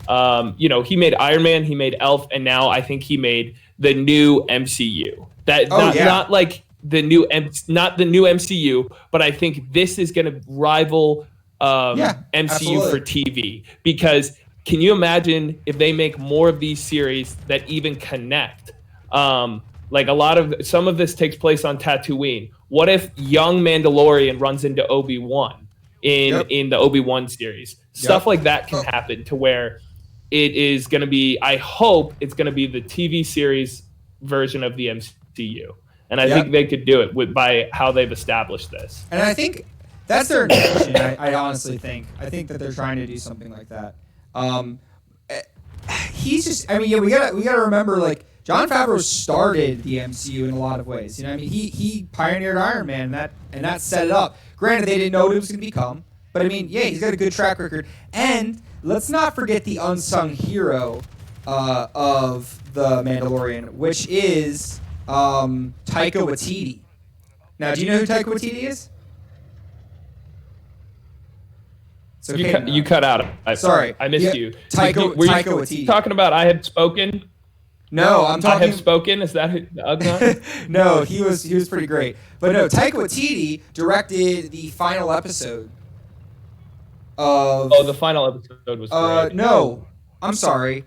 he made Iron Man, he made Elf, and now I think he made the new MCU. Not like not the new MCU, but I think this is gonna rival MCU absolutely. for TV. Because can you imagine if they make more of these series that even connect? Like some of this takes place on Tatooine. What if young Mandalorian runs into Obi-Wan in the Obi-Wan series? Stuff like that can happen to where it is going to be, I hope it's going to be the TV series version of the MCU. And I think they could do it by how they've established this. And I think that's their intention. I honestly think. I think that they're trying to do something like that. He's just. I mean, we gotta remember, like, Jon Favreau started the MCU in a lot of ways. You know, I mean, he pioneered Iron Man, and that set it up. Granted, they didn't know what it was going to become, but I mean, he's got a good track record. And let's not forget the unsung hero of the Mandalorian, which is Taika Waititi. Now, do you know who Taika Waititi is? Okay, you cut out. Sorry, I missed you. Taika Waititi. Talking about I Had Spoken? No, I'm talking. I Have Spoken. Is that who the Ugnaught? No, he was pretty great. But no, Taika Waititi directed the final episode of. Oh, the final episode was great. No, I'm sorry.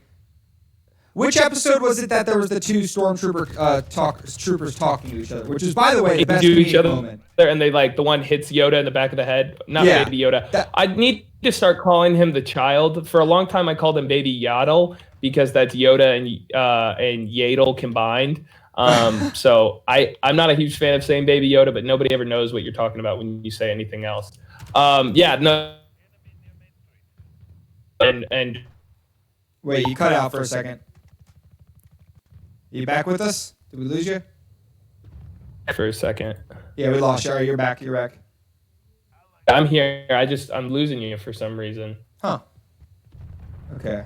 Which episode was it that there was the two troopers talking to each other? Which is, by the way, the best moment. And they the one hits Yoda in the back of the head. Not Baby Yoda. I need to start calling him the child. For a long time, I called him Baby Yaddle because that's Yoda and Yaddle combined. So I'm not a huge fan of saying Baby Yoda, but nobody ever knows what you're talking about when you say anything else. No. And wait, you cut out for a second. You back with us? Did we lose you? For a second. Yeah, we lost you. All right, you're back. You're back. I'm here. I'm losing you for some reason. Huh. Okay.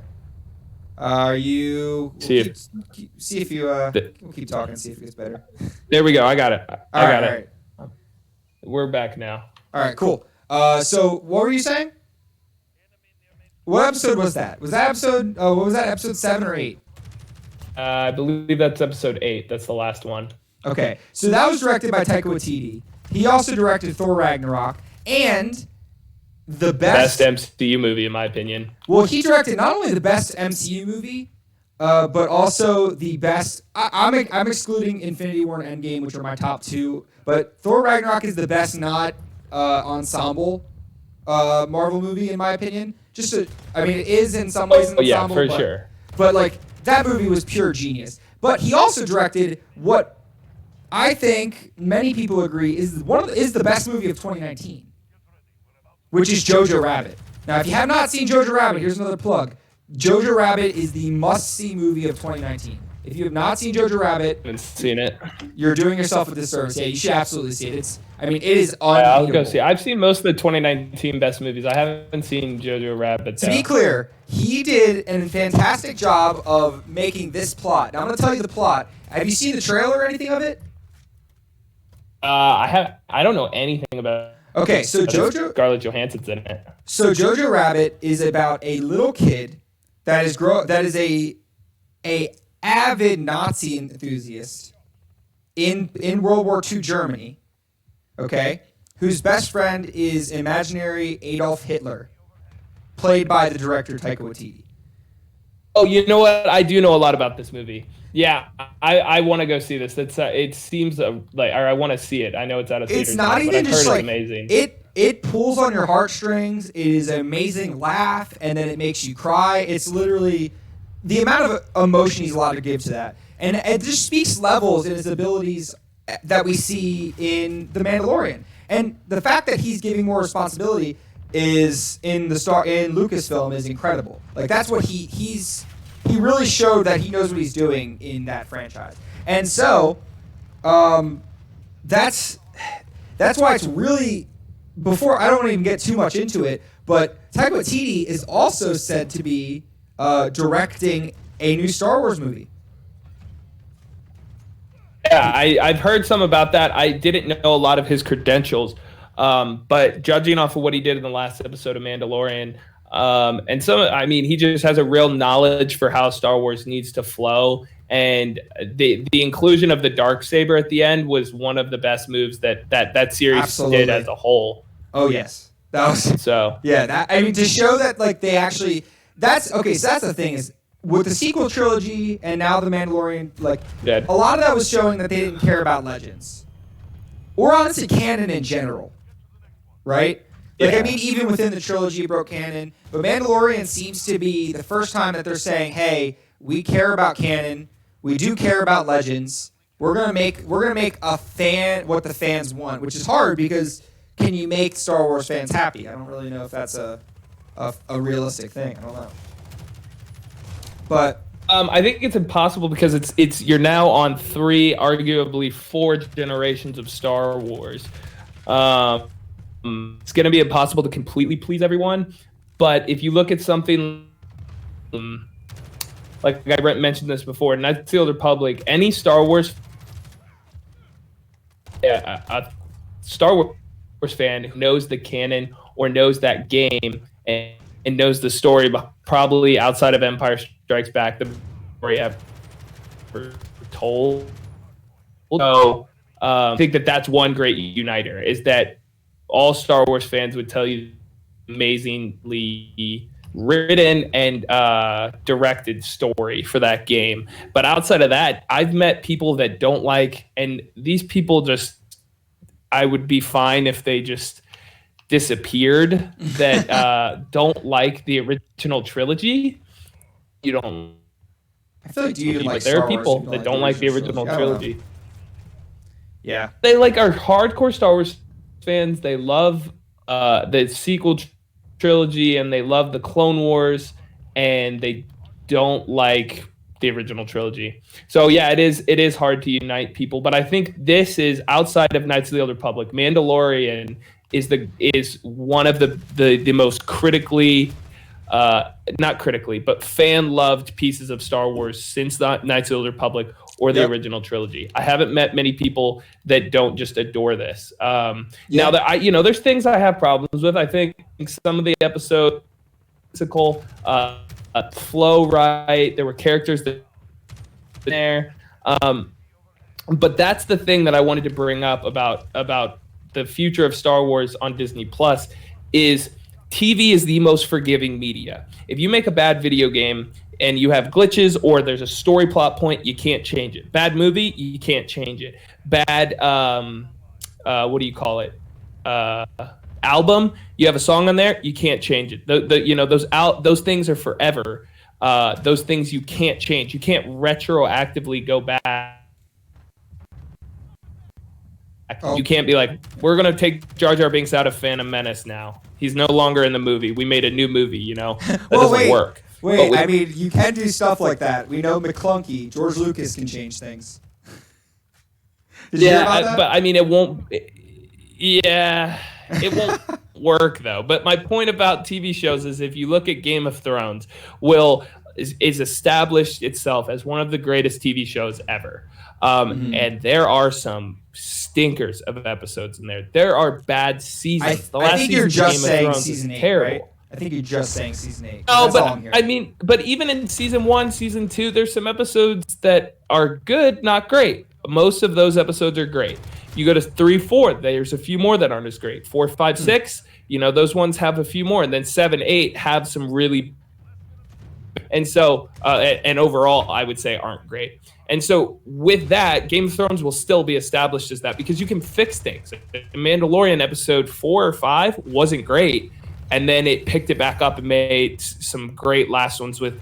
Are you? See if you. We'll keep talking. See if it gets better. There we go. I got it. I got it. Right. We're back now. All right. Cool. So what were you saying? What episode was that? Was that episode? What was that? Episode 7 or 8? I believe that's episode 8. That's the last one. Okay. So that was directed by Taika Waititi. He also directed Thor Ragnarok and the best MCU movie, in my opinion. Well, he directed not only the best MCU movie, but also the best. I'm excluding Infinity War and Endgame, which are my top 2. But Thor Ragnarok is the best not ensemble Marvel movie, in my opinion. It is in some ways an ensemble. Yeah, for sure. But that movie was pure genius. But he also directed what I think many people agree is the best movie of 2019, which is Jojo Rabbit. Now, if you have not seen Jojo Rabbit, here's another plug. Jojo Rabbit is the must-see movie of 2019. If you have not seen Jojo Rabbit, I haven't seen it. You're doing yourself a disservice. Yeah, you should absolutely see it. It is unbeatable. I'll go see it. I've seen most of the 2019 best movies. I haven't seen Jojo Rabbit. To be clear, he did a fantastic job of making this plot. Now, I'm going to tell you the plot. Have you seen the trailer or anything of it? I don't know anything about. Okay, so Scarlett Johansson's in it. So Jojo Rabbit is about a little kid that is a avid Nazi enthusiast in World War II Germany, okay, whose best friend is imaginary Adolf Hitler, played by the director Taika Waititi. Oh, you know what? I do know a lot about this movie. Yeah, I want to go see this. It seems like, or I want to see it. I know it's out of theaters. It's not now, even just like amazing. It pulls on your heartstrings. It is an amazing laugh, and then it makes you cry. It's literally the amount of emotion he's allowed to give to that, and it just speaks levels in his abilities that we see in The Mandalorian, and the fact that he's giving more responsibility is in Lucasfilm is incredible. Like that's what he really showed that he knows what he's doing in that franchise. And so that's why it's really, before I don't want to even get too much into it, but Taika Waititi is also said to be directing a new Star Wars movie. Yeah, I've heard some about that. I didn't know a lot of his credentials. But judging off of what he did in the last episode of Mandalorian, he just has a real knowledge for how Star Wars needs to flow. And the inclusion of the Darksaber at the end was one of the best moves that series Absolutely. did as a whole. Oh yes, that was so. Yeah, to show that like they actually that's okay. So that's the thing is with the sequel trilogy and now the Mandalorian, like a lot of that was showing that they didn't care about Legends or honestly canon in general. Right? Like, I mean, even within the trilogy, it broke canon. But Mandalorian seems to be the first time that they're saying, "Hey, we care about canon. We do care about Legends. We're gonna make a fan what the fans want," which is hard because can you make Star Wars fans happy? I don't really know if that's a realistic thing. I don't know. But I think it's impossible because it's you're now on 3, arguably 4 generations of Star Wars. It's going to be impossible to completely please everyone, but if you look at something like I mentioned this before, Knights of the Old Republic, any Star Wars, a Star Wars fan who knows the canon or knows that game and knows the story, probably outside of Empire Strikes Back, the story I've told. So I think that's one great uniter is that all Star Wars fans would tell you amazingly written and directed story for that game. But outside of that, I've met people that don't like, and these people just, I would be fine if they just disappeared, that don't like the original trilogy. You don't. I feel like do you even like there Star are people Wars that don't like the original trilogy. Yeah. They like are hardcore Star Wars fans. They love the sequel trilogy and they love the Clone Wars, and they don't like the original trilogy. So yeah, it is hard to unite people, but I think this is outside of Knights of the Old Republic. Mandalorian is one of the most critically not critically, but fan-loved pieces of Star Wars since the Knights of the Old Republic or the original trilogy. I haven't met many people that don't just adore this. Now that there's things I have problems with. I think some of the episodes flow right. There were characters that there, but that's the thing that I wanted to bring up about the future of Star Wars on Disney Plus is TV is the most forgiving media. If you make a bad video game and you have glitches or there's a story plot point, you can't change it. Bad movie, you can't change it. Bad, what do you call it? Album, you have a song on there, you can't change it. Those things are forever. Those things you can't change. You can't retroactively go back. You can't be like, we're going to take Jar Jar Binks out of Phantom Menace now. He's no longer in the movie. We made a new movie, That doesn't work. Wait, I mean, you can do stuff like that. We know McClunky, George Lucas can change things. Did you hear about that? But I mean, it won't work though. But my point about TV shows is if you look at Game of Thrones, is established itself as one of the greatest TV shows ever. And there are some stinkers of episodes in there. There are bad seasons. I think you're just saying season 8, right? I think you're just saying season 8. No, but even in season 1, season 2, there's some episodes that are good, not great. Most of those episodes are great. You go to 3, 4, there's a few more that aren't as great. 4, 5, 6, those ones have a few more, and then 7, 8 have some really, and so and overall I would say aren't great. And so with that, Game of Thrones will still be established as that because you can fix things. Mandalorian episode 4 or 5 wasn't great, and then it picked it back up and made some great last ones with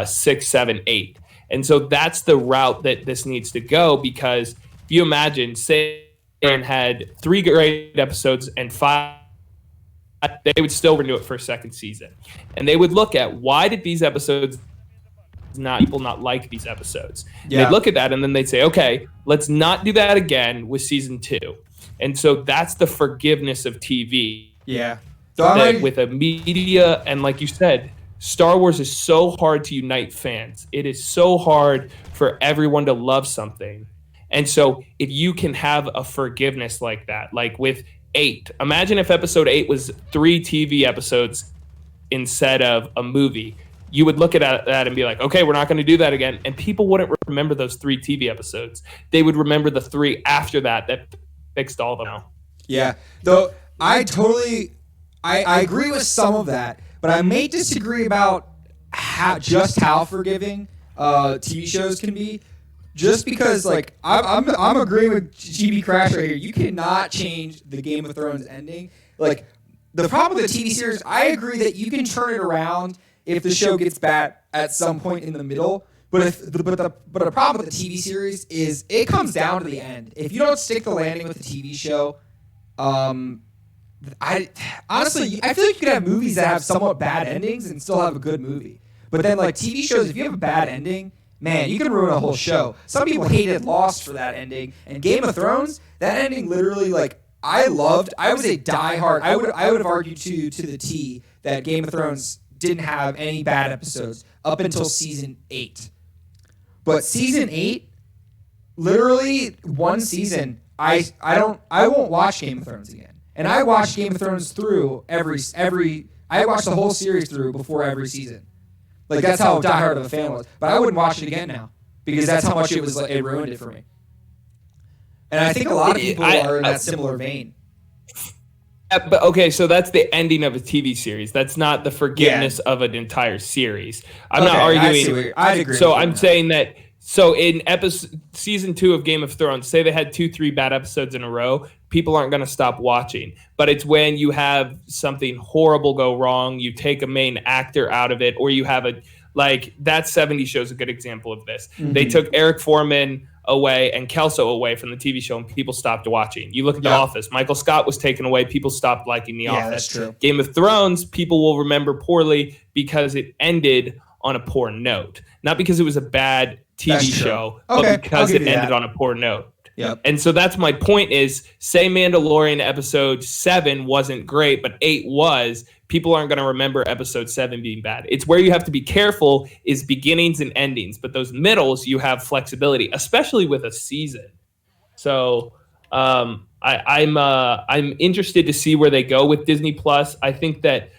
6, 7, 8. And so that's the route that this needs to go, because if you imagine, say, Aaron had 3 great episodes and 5, they would still renew it for a second season. And they would look at, why did these episodes people not like these episodes? Yeah. They'd look at that and then they'd say, okay, let's not do that again with season 2. And so that's the forgiveness of TV. Yeah. With a media, and like you said, Star Wars is so hard to unite fans. It is so hard for everyone to love something. And so if you can have a forgiveness like that, like with 8, imagine if episode 8 was 3 TV episodes instead of a movie. You would look at that and be like, okay, we're not going to do that again. And people wouldn't remember those 3 TV episodes. They would remember the 3 after that fixed all of them. Yeah. Though I agree with some of that, but I may disagree about how forgiving TV shows can be. Just because, like, I'm agreeing with GB Crash right here. You cannot change the Game of Thrones ending. Like, the problem with the TV series, I agree that you can turn it around if the show gets bad at some point in the middle. But the problem with the TV series is it comes down to the end. If you don't stick the landing with the TV show, I feel like you could have movies that have somewhat bad endings and still have a good movie. But then, like, TV shows, if you have a bad ending, man, you can ruin a whole show. Some people hated Lost for that ending, and Game of Thrones, that ending literally, like, I was a diehard. I would have argued to the T that Game of Thrones didn't have any bad episodes up until season 8. But season 8, literally one season, I won't watch Game of Thrones again. And I watched Game of Thrones through I watched the whole series through before every season. Like, that's how diehard of a fan I was. But I wouldn't watch it again now, because that's how much it ruined it for me. And I think a lot of people are in that similar vein. But okay, so that's the ending of a TV series. That's not the forgiveness of an entire series. I'm not arguing. I'd agree. So I'm saying that. So in season 2 of Game of Thrones, say they had 2-3 bad episodes in a row, people aren't going to stop watching. But it's when you have something horrible go wrong, you take a main actor out of it, or you have that 70s show is a good example of this. Mm-hmm. They took Eric Foreman away and Kelso away from the TV show, and people stopped watching. You look at The Office. Michael Scott was taken away. People stopped liking The Office. That's true. Game of Thrones, people will remember poorly because it ended on a poor note. Not because it was a bad TV show, but because it ended on a poor note. Yep. And so that's my point is, say Mandalorian episode 7 wasn't great, but 8 was, people aren't going to remember episode 7 being bad. It's where you have to be careful is beginnings and endings, but those middles, you have flexibility, especially with a season. So I'm interested to see where they go with Disney Plus. I think that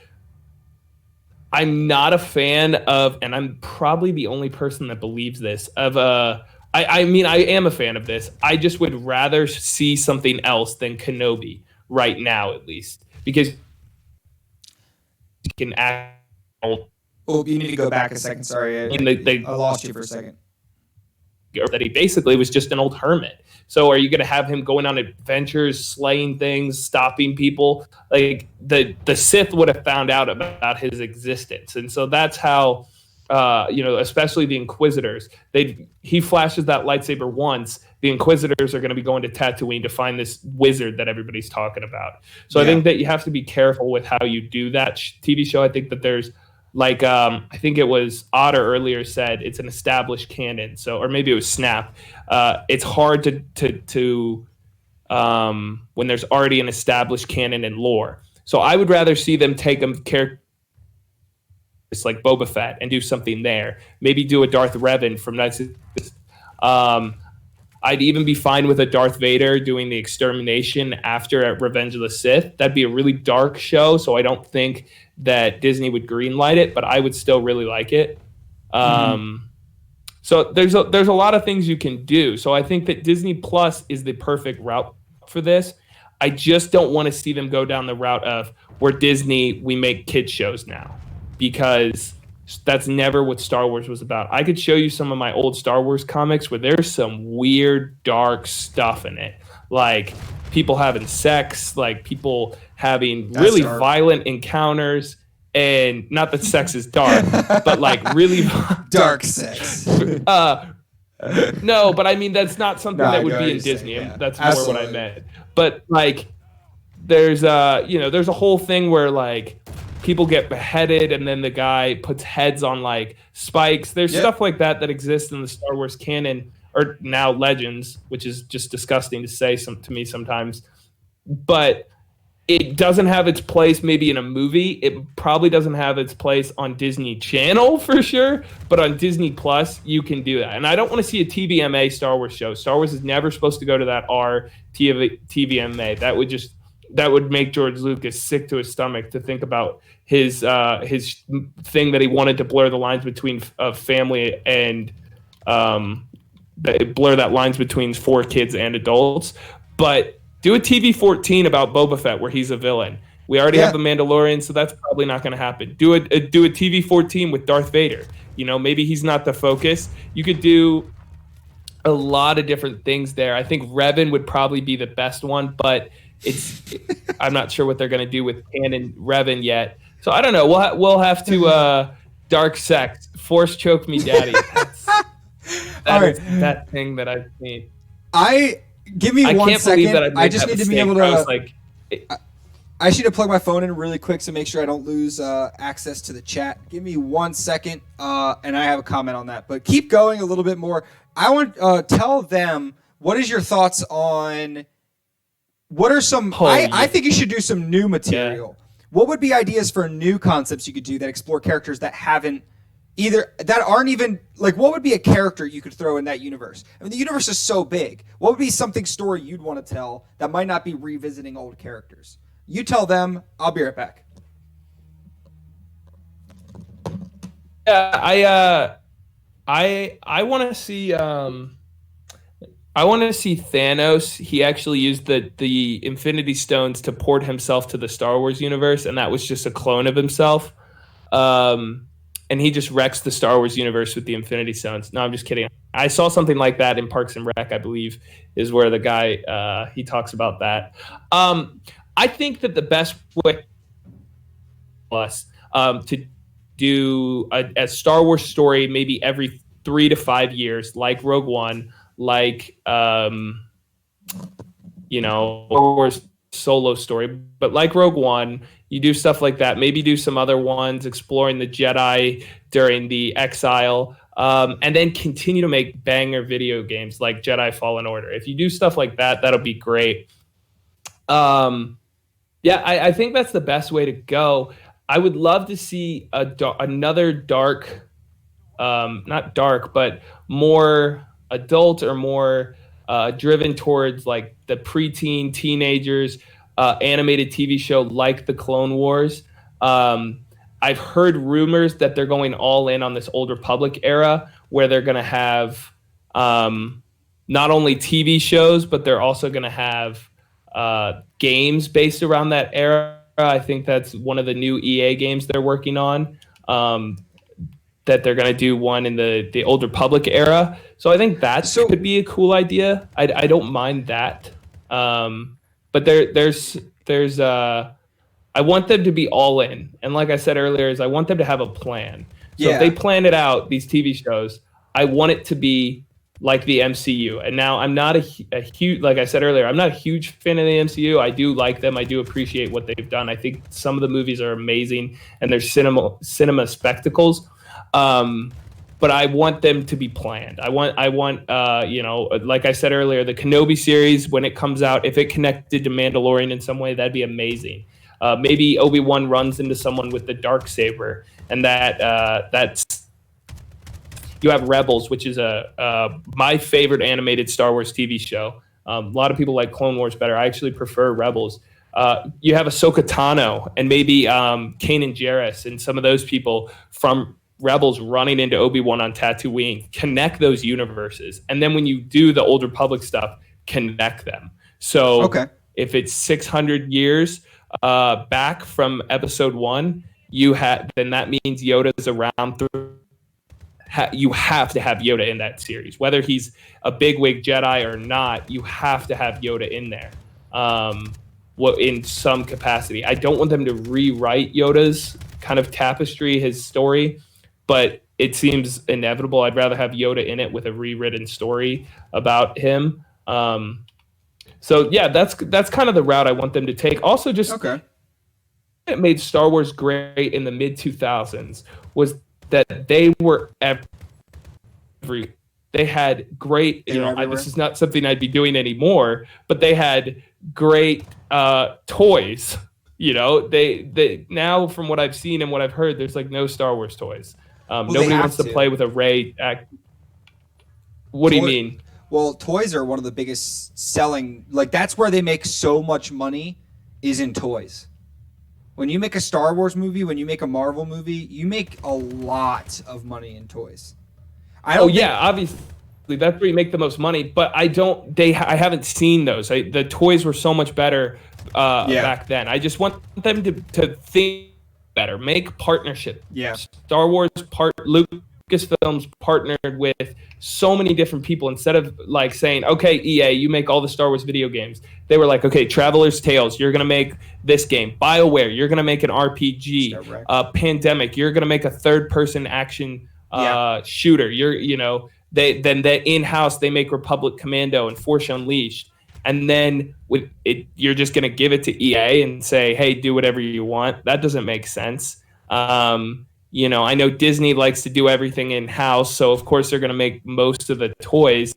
I'm not a fan of, and I'm probably the only person that believes this, I am a fan of this. I just would rather see something else than Kenobi right now, at least, because you can act. Oh, you need to go back a second. Sorry, I lost you for a second. That he basically was just an old hermit. So are you going to have him going on adventures, slaying things, stopping people? Like the Sith would have found out about his existence. And so that's how, especially the Inquisitors, he flashes that lightsaber once. The Inquisitors are going to be going to Tatooine to find this wizard that everybody's talking about. So I think that you have to be careful with how you do that TV show. I think that there's I think it was Otter earlier said it's an established canon. So, or maybe it was Snap. It's hard to when there's already an established canon and lore. So I would rather see them take a character like Boba Fett and do something there. Maybe do a Darth Revan from Knights of I'd even be fine with a Darth Vader doing the extermination after Revenge of the Sith. That'd be a really dark show, so I don't think that Disney would greenlight it, but I would still really like it. So there's a lot of things you can do. So I think that Disney Plus is the perfect route for this. I just don't want to see them go down the route of, we're Disney, we make kid shows now, because that's never what Star Wars was about. I could show you some of my old Star Wars comics where there's some weird, dark stuff in it. Like people having sex, like people having really violent encounters. And not that sex is dark, but like really dark sex. No, but I mean, that's not something that would be in Disney. That's more what I meant. But like, there's there's a whole thing where like people get beheaded and then the guy puts heads on like spikes. There's stuff like that exists in the Star Wars canon, or now Legends, which is just disgusting to say to me sometimes. But it doesn't have its place maybe in a movie. It probably doesn't have its place on Disney Channel for sure, but on Disney Plus, you can do that. And I don't want to see a TVMA Star Wars show. Star Wars is never supposed to go to that R TVMA. That would make George Lucas sick to his stomach to think about his thing that he wanted to blur the lines between family and blur that lines between for kids and adults. But do a TV-14 about Boba Fett where he's a villain. We already have The Mandalorian, so that's probably not going to happen. Do a TV-14 with Darth Vader. Maybe he's not the focus. You could do a lot of different things there. I think Revan would probably be the best one, but I'm not sure what they're going to do with canon Revan yet. So I don't know. We'll have to dark sex. Force choke me, daddy. That thing that I've seen. Give me 1 second. I just need to be able to. I need to plug my phone in really quick to make sure I don't lose access to the chat. Give me 1 second, and I have a comment on that. But keep going a little bit more. I want tell them, what is your thoughts on what are some? I think you should do some new material. Yeah. What would be ideas for new concepts you could do that explore characters that aren't even like, what would be a character you could throw in that universe? I mean, the universe is so big. What would be story you'd want to tell that might not be revisiting old characters? You tell them. I'll be right back. Yeah, I want to see Thanos. He actually used the Infinity Stones to port himself to the Star Wars universe, and that was just a clone of himself. And he just wrecks the Star Wars universe with the Infinity Stones. No, I'm just kidding. I saw something like that in Parks and Rec, I believe, is where the guy, he talks about that. I think that the best way to do a Star Wars story maybe every 3 to 5 years, like Rogue One, like, Star Wars solo story, but like Rogue One, you do stuff like that. Maybe do some other ones exploring the Jedi during the exile, and then continue to make banger video games like Jedi Fallen Order. If you do stuff like that, that'll be great. I think that's the best way to go. I would love to see another dark, not dark, but more adult or more driven towards like the preteen teenagers animated TV show like the Clone Wars. I've heard rumors that they're going all in on this Old Republic era where they're going to have not only TV shows, but they're also going to have games based around that era. I think that's one of the new EA games they're working on, that they're going to do one in the Old Republic era. So I think that could be a cool idea. I don't mind that. But there's I want them to be all in. And like I said earlier, I want them to have a plan. So if they plan it out, these TV shows, I want it to be like the MCU. And now I'm not a huge, like I said earlier, I'm not a huge fan of the MCU. I do like them. I do appreciate what they've done. I think some of the movies are amazing and they're cinema spectacles. But I want them to be planned. I want, like I said earlier, the Kenobi series, when it comes out, if it connected to Mandalorian in some way, that'd be amazing. Maybe Obi-Wan runs into someone with the Darksaber, and that's you have Rebels, which is my favorite animated Star Wars TV show. A lot of people like Clone Wars better. I actually prefer Rebels. You have Ahsoka Tano and maybe Kanan Jarrus and some of those people from Rebels running into Obi-Wan on Tatooine. Connect those universes. And then when you do the Old Republic stuff, connect them. So if it's 600 years, back from episode 1, then that means Yoda's around through. You have to have Yoda in that series, whether he's a bigwig Jedi or not. You have to have Yoda in there, in some capacity. I don't want them to rewrite Yoda's kind of tapestry, his story, but it seems inevitable. I'd rather have Yoda in it with a rewritten story about him. So yeah, that's kind of the route I want them to take. Also, just okay. It made Star Wars great in the mid 2000s was that they were they had great, this is not something I'd be doing anymore, but they had great toys. They now, from what I've seen and what I've heard, there's like no Star Wars toys. Nobody wants to play with a Rey. What do you mean? Well, toys are one of the biggest selling. Like, that's where they make so much money, is in toys. When you make a Star Wars movie, when you make a Marvel movie, you make a lot of money in toys. Obviously that's where you make the most money. But I haven't seen those. The toys were so much better back then. I just want them to think better, make partnership. Yeah. Star Wars Lucasfilms partnered with so many different people. Instead of like saying, okay, EA, you make all the Star Wars video games, they were like, okay, Traveler's Tales, you're going to make this game. BioWare, you're going to make an RPG. Pandemic, you're going to make a third-person action shooter. Then in-house, they make Republic Commando and Force Unleashed. And then you're just going to give it to EA and say, hey, do whatever you want. That doesn't make sense. I know Disney likes to do everything in-house, so of course they're going to make most of the toys.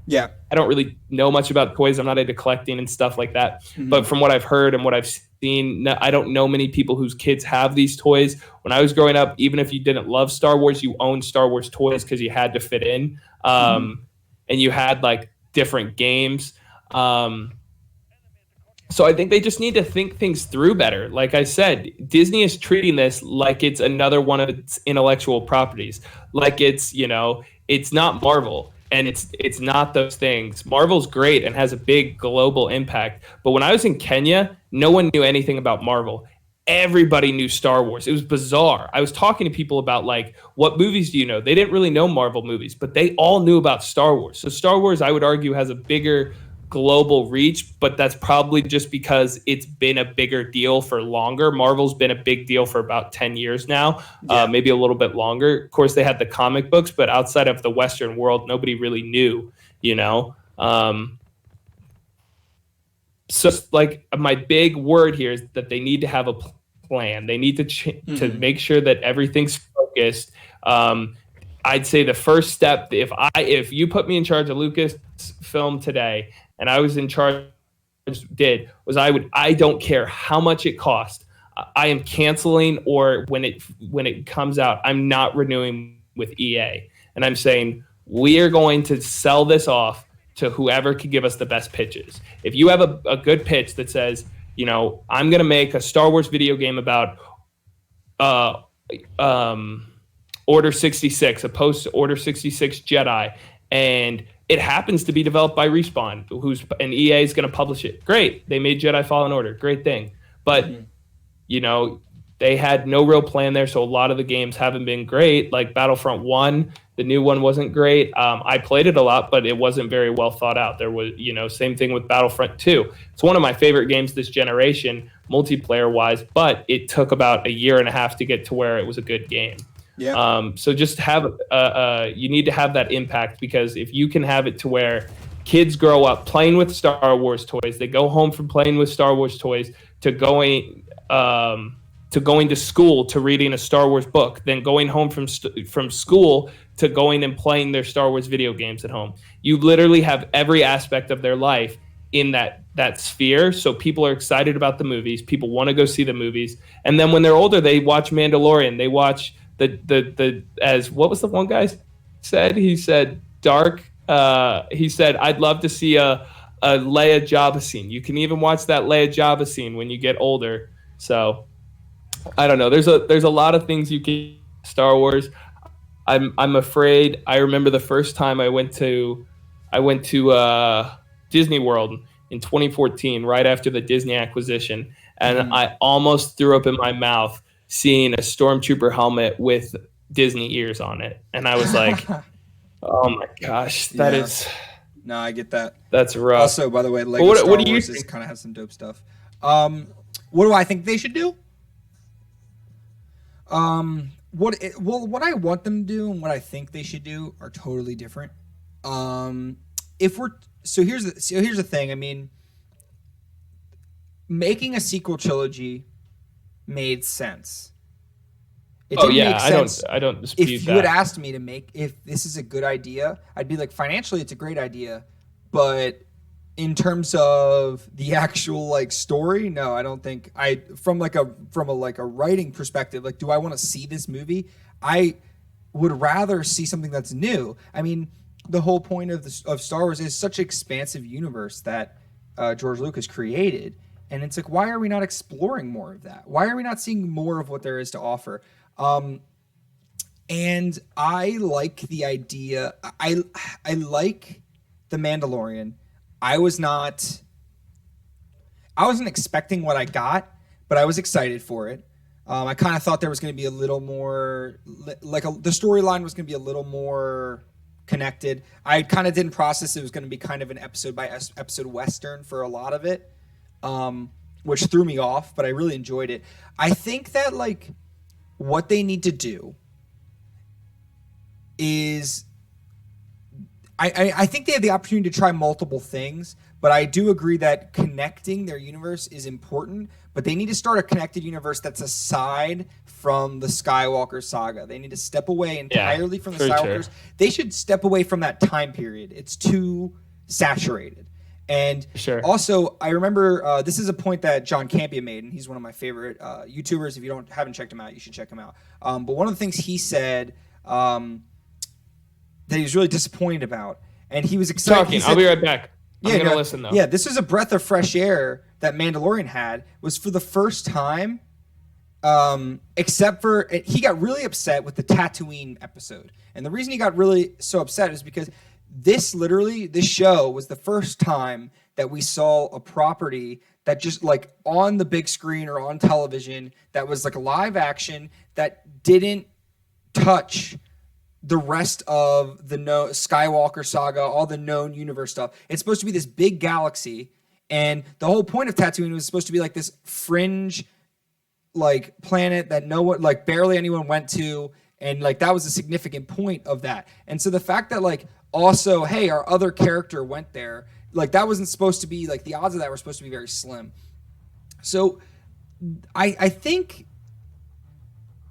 Yeah. I don't really know much about toys. I'm not into collecting and stuff like that. Mm-hmm. But from what I've heard and what I've seen, I don't know many people whose kids have these toys. When I was growing up, even if you didn't love Star Wars, you owned Star Wars toys because you had to fit in. And you had like different games. So I think they just need to think things through better. Like I said, Disney is treating this like it's another one of its intellectual properties. Like it's not Marvel, and it's not those things. Marvel's great and has a big global impact. But when I was in Kenya, no one knew anything about Marvel. Everybody knew Star Wars. It was bizarre. I was talking to people about like, what movies do you know? They didn't really know Marvel movies, but they all knew about Star Wars. So Star Wars, I would argue, has a bigger global reach, but that's probably just because it's been a bigger deal for longer. Marvel's been a big deal for about 10 years now, maybe a little bit longer. Of course, they had the comic books, but outside of the Western world, nobody really knew, So like my big word here is that they need to have a plan. They need to make sure that everything's focused. I'd say the first step, if you put me in charge of Lucasfilm today, and I was in charge, I don't care how much it cost. I am canceling, or when it comes out, I'm not renewing with EA. And I'm saying, we are going to sell this off to whoever can give us the best pitches. If you have a good pitch that says, I'm going to make a Star Wars video game about Order 66, a post-Order 66 Jedi, and it happens to be developed by Respawn, and EA is going to publish it. Great. They made Jedi Fallen Order. Great thing. But, they had no real plan there, so a lot of the games haven't been great. Like Battlefront 1, the new one wasn't great. I played it a lot, but it wasn't very well thought out. There was, same thing with Battlefront 2. It's one of my favorite games this generation, multiplayer-wise, but it took about a year and a half to get to where it was a good game. Yeah. So just have you need to have that impact, because if you can have it to where kids grow up playing with Star Wars toys, they go home from playing with Star Wars toys to going to school to reading a Star Wars book, then going home from school to going and playing their Star Wars video games at home. You literally have every aspect of their life in that sphere. So people are excited about the movies. People want to go see the movies, and then when they're older, they watch Mandalorian. They watch as what was the one guy said? He said Dark. He said, I'd love to see a Leia Jabba scene. You can even watch that Leia Jabba scene when you get older. So I don't know. There's a lot of things you can Star Wars. I'm afraid. I remember the first time I went to Disney World in 2014, right after the Disney acquisition. and I almost threw up in my mouth seeing a stormtrooper helmet with Disney ears on it, and I was like, "Oh my gosh, that is." No, I get that. That's rough. Also, by the way, Lego Star Wars is kind of has some dope stuff. What do I think they should do? What I want them to do and what I think they should do are totally different. Here's the thing. I mean, making a sequel trilogy made sense. It didn't make sense. I don't dispute that. If you had asked me if this is a good idea, I'd be like, financially, it's a great idea, but in terms of the actual like story, no, I don't think from a writing perspective, like, do I want to see this movie? I would rather see something that's new. I mean, the whole point of Star Wars is such an expansive universe that George Lucas created, and it's like, why are we not exploring more of that? Why are we not seeing more of what there is to offer? And I like the idea. I like The Mandalorian. I wasn't expecting what I got, but I was excited for it. I kind of thought there was going to be a little more, the storyline was going to be a little more connected. I kind of didn't process it was going to be kind of an episode by episode Western for a lot of it, which threw me off, but I really enjoyed it. I think that like what they need to do is I think they have the opportunity to try multiple things, but I do agree that connecting their universe is important, but they need to start a connected universe that's aside from the Skywalker saga. They need to step away entirely from the Skywalkers. Sure. They should step away from that time period. It's too saturated. And also, I remember this is a point that John Campea made, and he's one of my favorite YouTubers. If you haven't checked him out, you should check him out. But one of the things he said that he was really disappointed about, and he was excited. I'll be right back. I'm gonna listen though. Yeah, this is a breath of fresh air that Mandalorian had. Was for the first time, except for he got really upset with the Tatooine episode, and the reason he got really so upset is because this show was the first time that we saw a property that just like on the big screen or on television that was like a live action that didn't touch the rest of the Skywalker saga, all the known universe stuff. It's supposed to be this big galaxy, and the whole point of Tatooine was supposed to be like this fringe, like planet that barely anyone went to, and like that was a significant point of that. And so the fact that like also, hey, our other character went there, like that wasn't supposed to be like the odds of that were supposed to be very slim. So I think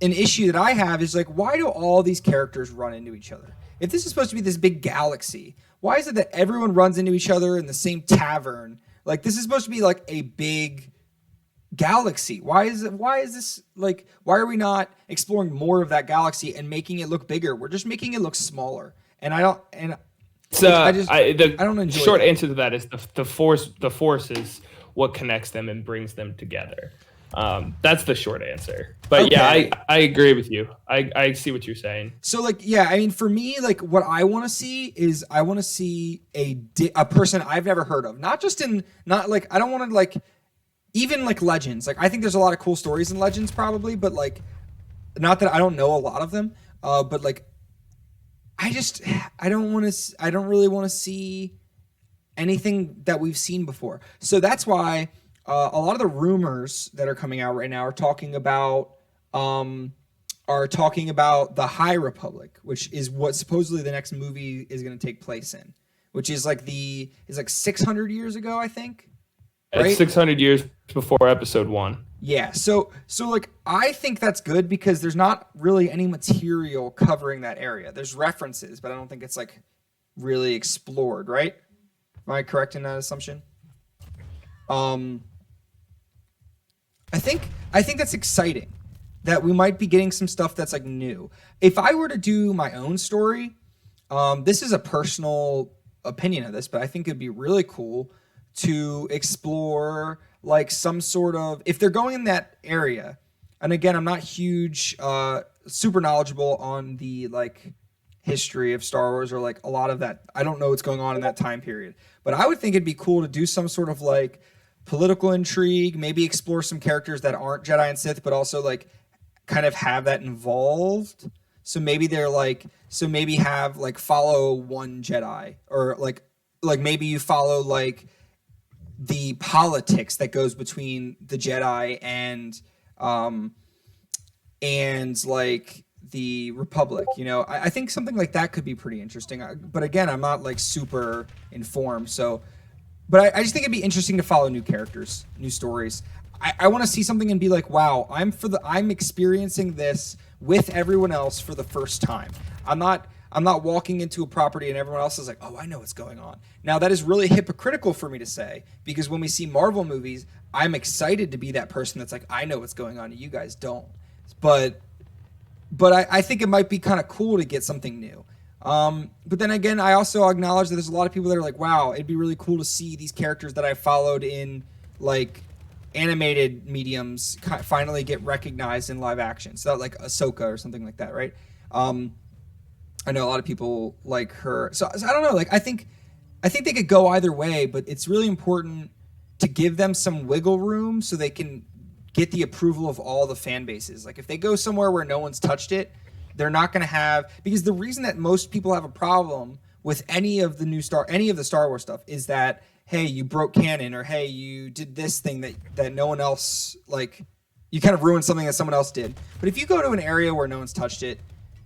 an issue that I have is like, why do all these characters run into each other? If this is supposed to be this big galaxy, why is it that everyone runs into each other in the same tavern? Like this is supposed to be like a big galaxy. Why is this like, why are we not exploring more of that galaxy and making it look bigger? We're just making it look smaller. And I don't enjoy short that. answer to that is the force is what connects them and brings them together. That's the short answer. But okay. Yeah, I agree with you. I see what you're saying. So like, yeah, I mean, for me, like what I want to see is I want to see a person I've never heard of. Not like, I don't want to like, even like Legends. Like I think there's a lot of cool stories in Legends probably, but like, not that I don't know a lot of them. But like, I don't really want to see anything that we've seen before. So that's why a lot of the rumors that are coming out right now are talking about the High Republic, which is what supposedly the next movie is going to take place in, which is like 600 years ago, I think. Right? It's 600 years before Episode 1. Yeah, so like I think that's good because there's not really any material covering that area. There's references, but I don't think it's like really explored, right? Am I correct in that assumption? I think that's exciting that we might be getting some stuff that's like new. If I were to do my own story, this is a personal opinion of this, but I think it'd be really cool to explore like some sort of, if they're going in that area, and again, I'm not huge, super knowledgeable on the like history of Star Wars or like a lot of that. I don't know what's going on in that time period, but I would think it'd be cool to do some sort of like political intrigue, maybe explore some characters that aren't Jedi and Sith, but also like kind of have that involved. So maybe they're like, so maybe have like follow one Jedi, or like maybe you follow like the politics that goes between the Jedi um and like the Republic. You know, I think something like that could be pretty interesting. But again, I'm not like super informed, so but I just think it'd be interesting to follow new characters, new stories. I want to see something and be like, wow, I'm experiencing this with everyone else for the first time. I'm not walking into a property and everyone else is like, oh, I know what's going on. Now that is really hypocritical for me to say, because when we see Marvel movies, I'm excited to be that person that's like, I know what's going on and you guys don't. But I think it might be kind of cool to get something new. But then again, I also acknowledge that there's a lot of people that are like, wow, it'd be really cool to see these characters that I followed in like animated mediums finally get recognized in live action. So like Ahsoka or something like that, right? I know a lot of people like her. So I don't know. Like I think they could go either way, but it's really important to give them some wiggle room so they can get the approval of all the fan bases. Like if they go somewhere where no one's touched it, they're not going to have, because the reason that most people have a problem with any of the Star Wars stuff is that, hey, you broke canon, or hey, you did this thing that no one else, like you kind of ruined something that someone else did. But if you go to an area where no one's touched it,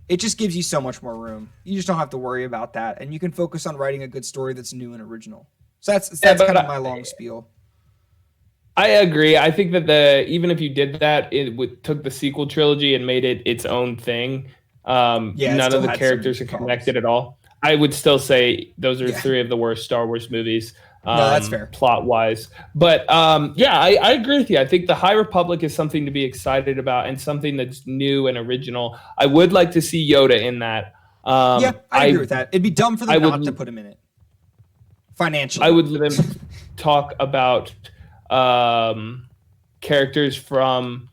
it just gives you so much more room. You just don't have to worry about that, and you can focus on writing a good story that's new and original. So that's kind of my long spiel. I agree. I think that even if you did that, took the sequel trilogy and made it its own thing. None of the characters are connected at all. I would still say those are three of the worst Star Wars movies. No, that's fair. Plot wise. But I agree with you. I think the High Republic is something to be excited about and something that's new and original. I would like to see Yoda in that. I agree with that. It'd be dumb for them not to put him in it. Financially. I would let them talk about characters from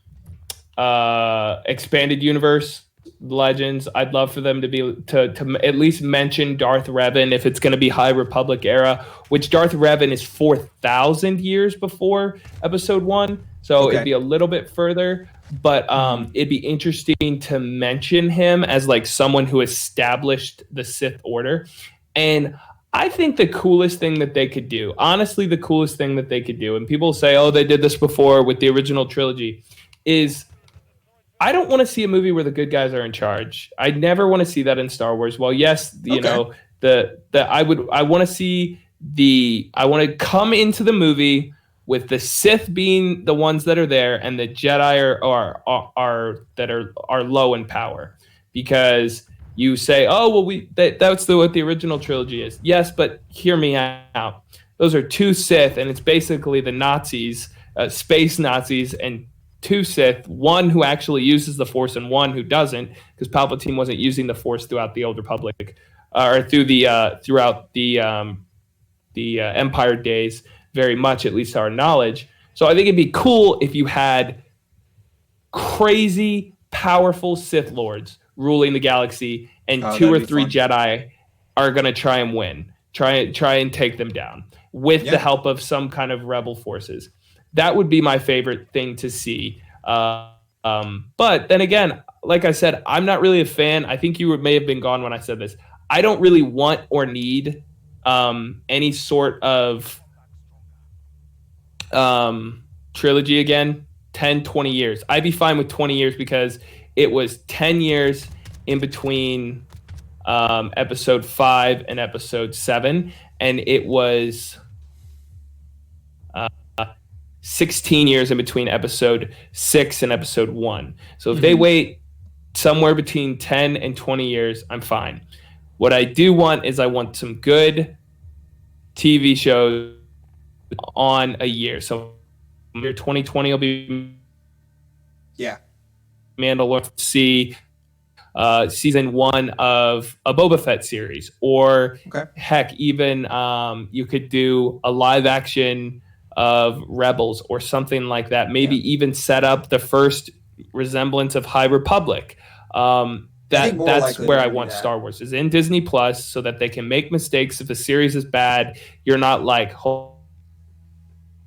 expanded universe Legends. I'd love for them to at least mention Darth Revan if it's going to be High Republic era, which Darth Revan is 4,000 years before Episode 1, so it'd be a little bit further. But it'd be interesting to mention him as like someone who established the Sith Order. And I think the coolest thing that they could do, honestly, and people say, oh, they did this before with the original trilogy, is I don't want to see a movie where the good guys are in charge. I never want to see that in Star Wars. Well, yes, you know, I want to come into the movie with the Sith being the ones that are there and the Jedi are low in power, because you say, oh, well, that's what the original trilogy is. Yes, but hear me out. Those are two Sith, and it's basically the Nazis, space Nazis, and two Sith, one who actually uses the Force and one who doesn't, because Palpatine wasn't using the Force throughout the Old Republic, or throughout the Empire days, very much, at least to our knowledge. So I think it'd be cool if you had crazy, powerful Sith Lords ruling the galaxy, and two or three Jedi are going to try and win, try and take them down with the help of some kind of rebel forces. That would be my favorite thing to see. But then again, like I said, I'm not really a fan. I think you may have been gone when I said this. I don't really want or need any sort of trilogy again, 10, 20 years. I'd be fine with 20 years, because it was 10 years in between episode 5 and episode 7, and it was 16 years in between episode 6 and episode 1. So if they wait somewhere between 10 and 20 years, I'm fine. What I do want is I want some good TV shows on a year. So year 2020 will be Mandalorian. See season 1 of a Boba Fett series, or heck, even you could do a live action of Rebels or something like that. Maybe even set up the first resemblance of High Republic. That's where I want Star Wars, is in Disney Plus, so that they can make mistakes. If a series is bad, you're not like,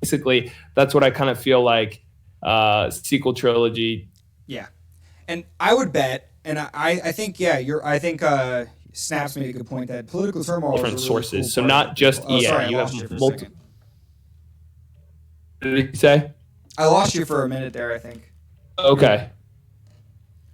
basically, that's what I kind of feel like sequel trilogy. Yeah, and I would bet, and I think I think Snaps made a good point that political turmoil is a Different really cool sources, so part of not it as just well. Oh, EA. sorry, I You lost you have for a multiple. second. What did you say? I lost you for a minute there, I think. Okay.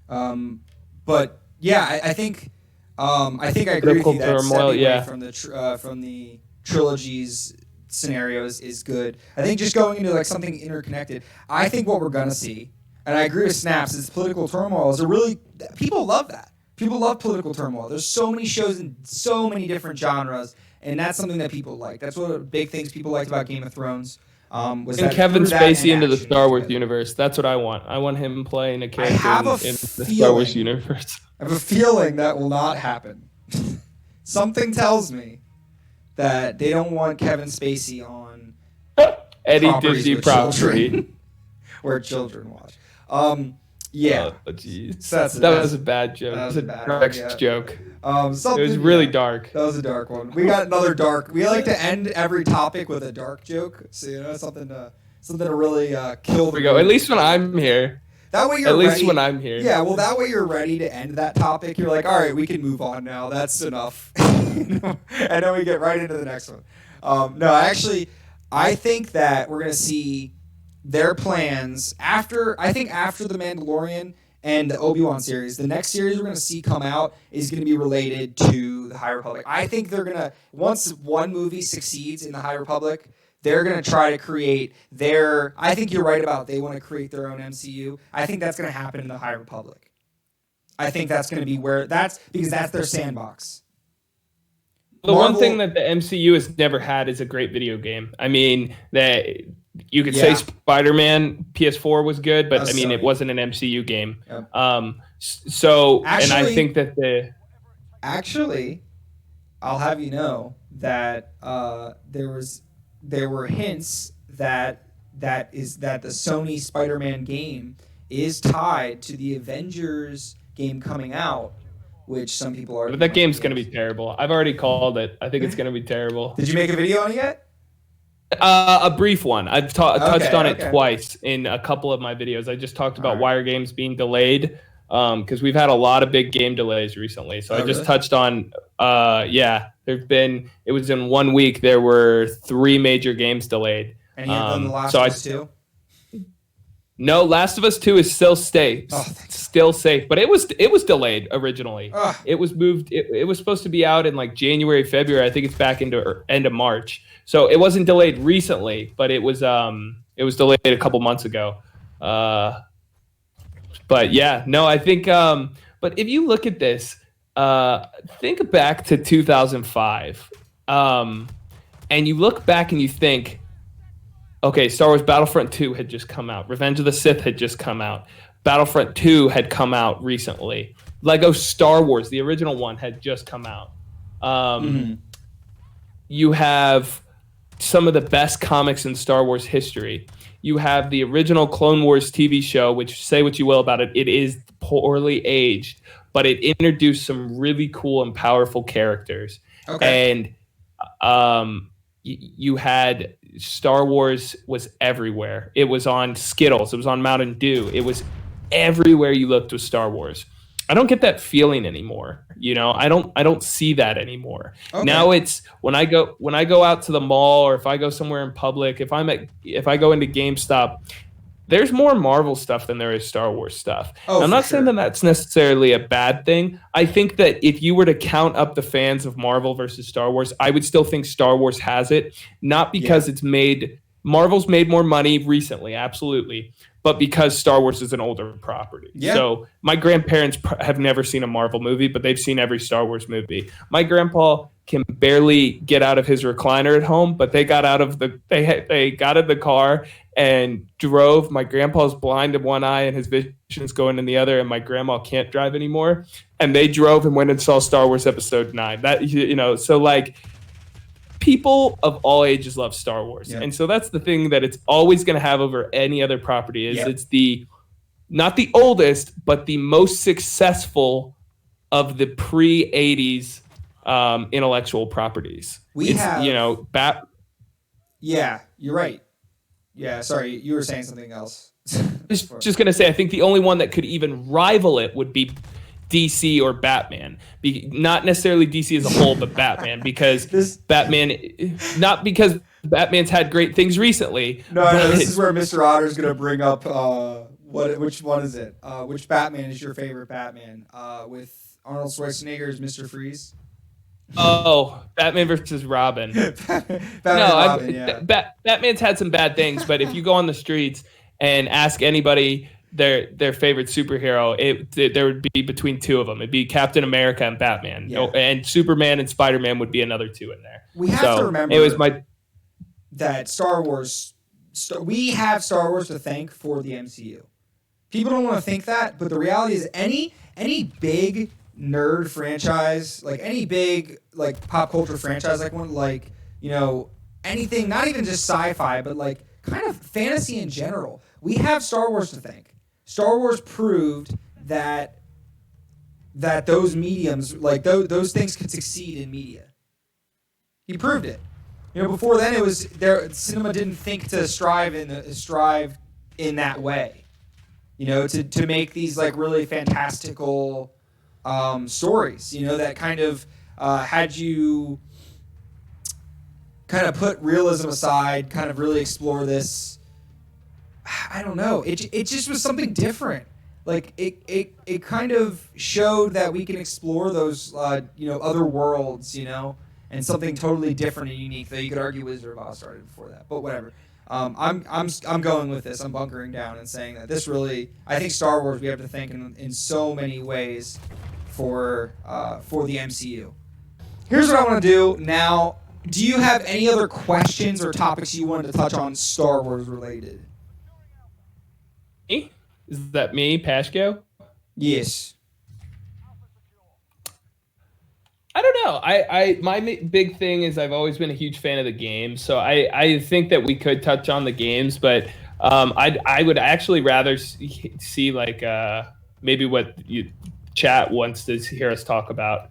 But yeah, I think I agree with Political you that turmoil, stepping yeah. away from the trilogies scenarios is good. I think just going into like something interconnected. I think what we're gonna see, and I agree with Snaps, is political turmoil is a really people love that. People love political turmoil. There's so many shows in so many different genres, and that's something that people like. That's one of the big things people liked about Game of Thrones. Was And that Kevin through that Spacey and into the action Star Wars together. universe. That's what I want. I want him playing a I character have a in the Star Wars feeling. universe. I have a feeling that will not happen. Something tells me that they don't want Kevin Spacey on Any properties Disney with property. children, where children watch. Yeah. Oh, jeez. That's That was a bad joke. that That was was a a bad dark one, yeah. joke. Something, It was really yeah. dark. That was a dark one. We got another dark. We like to end every topic with a dark joke, so something to really kill the. Here we go. At least when I'm here. That way you're At least ready. when I'm here. Yeah, well, that way you're ready to end that topic. You're like, all right, we can move on now. That's enough. And then we get right into the next one. No, actually, I think that we're going to see their plans after The Mandalorian and the Obi-Wan series. The next series we're going to see come out is going to be related to the High Republic. I think they're going to, once one movie succeeds in the High Republic, they're going to try to create I think you're right about they want to create their own MCU. I think that's going to happen in the High Republic. I think that's going to be because that's their sandbox. The one thing that the MCU has never had is a great video game. I mean, that you could say Spider-Man PS4 was good, but I mean, it wasn't an MCU game. Yep. And I think that Actually, I'll have you know that there were hints that the Sony Spider-Man game is tied to the Avengers game coming out, which some people are. But that game's going to be terrible. I've already called it. I think it's going to be terrible. Did you make a video on it yet? A brief one. I've touched on it okay. twice in a couple of my videos. I just talked about Wire games being delayed because we've had a lot of big game delays recently. So I just touched on, it was in 1 week, there were 3 major games delayed. And you've done The Last of Us 2? No, Last of Us 2 is still safe. Still safe, but it was delayed originally. It was moved. It was supposed to be out in like January, February. I think it's back into end of March. So it wasn't delayed recently, but it was delayed a couple months ago. But yeah, no, I think. But if you look at this, think back to 2005, and you look back and you think, okay, Star Wars Battlefront 2 had just come out. Revenge of the Sith had just come out. Battlefront 2 had come out recently. Lego Star Wars, the original one, had just come out. You have some of the best comics in Star Wars history. You have the original Clone Wars TV show, which, say what you will about it, it is poorly aged, but it introduced some really cool and powerful characters. Okay. And you had Star Wars was everywhere. It was on Skittles. It was on Mountain Dew. It was everywhere you looked with Star Wars. I don't get that feeling anymore. I don't see that anymore. Okay. Now it's when I go out to the mall, or if I go somewhere in public, if I go into GameStop, there's more Marvel stuff than there is Star Wars stuff. I'm not saying that that's necessarily a bad thing. I think that if you were to count up the fans of Marvel versus Star Wars, I would still think Star Wars has it, not because Marvel's made more money recently, absolutely, but because Star Wars is an older property. Yeah. So my grandparents have never seen a Marvel movie, but they've seen every Star Wars movie. My grandpa can barely get out of his recliner at home, but they got in the car and drove. My grandpa's blind in one eye and his vision's going in the other, and my grandma can't drive anymore. And they drove and went and saw Star Wars Episode 9. So like, people of all ages love Star Wars. Yep. And so that's the thing that it's always going to have over any other property is it's not the oldest, but the most successful of the pre-80s intellectual properties. Yeah, you're right. Yeah, sorry, you were saying something else. Just gonna say, I think the only one that could even rival it would be DC or Batman. Not necessarily DC as a whole, but Batman, because not because Batman's had great things recently. No, this is where Mr. Otter's gonna bring up which one is it? Which Batman is your favorite Batman? With Arnold Schwarzenegger's Mr. Freeze. Oh, Batman versus Robin. Batman's had some bad things, but if you go on the streets and ask anybody their favorite superhero, there would be between two of them. It'd be Captain America and Batman, and Superman and Spider-Man would be another two in there. We have to remember that Star Wars. We have Star Wars to thank for the MCU. People don't want to think that, but the reality is any big nerd franchise, like any big like pop culture franchise, like one like anything, not even just sci-fi, but like kind of fantasy in general, we have Star Wars to thank. Star Wars proved that those mediums, like those things, could succeed in media. He proved it. Before then, it was cinema didn't think to strive in that way. To make these like really fantastical stories. That kind of had you kind of put realism aside, kind of really explore this. I don't know. It just was something different. Like it kind of showed that we can explore those other worlds, and something totally different and unique. Though you could argue Wizard of Oz started before that, but whatever. I'm going with this. I'm bunkering down and saying that this really, I think Star Wars we have to thank in so many ways for the MCU. Here's what I want to do now. Do you have any other questions or topics you wanted to touch on Star Wars related? Me? Is that me, Pascal? Yes. I don't know. My big thing is I've always been a huge fan of the games, so I think that we could touch on the games, but I would actually rather see like maybe what chat wants to hear us talk about,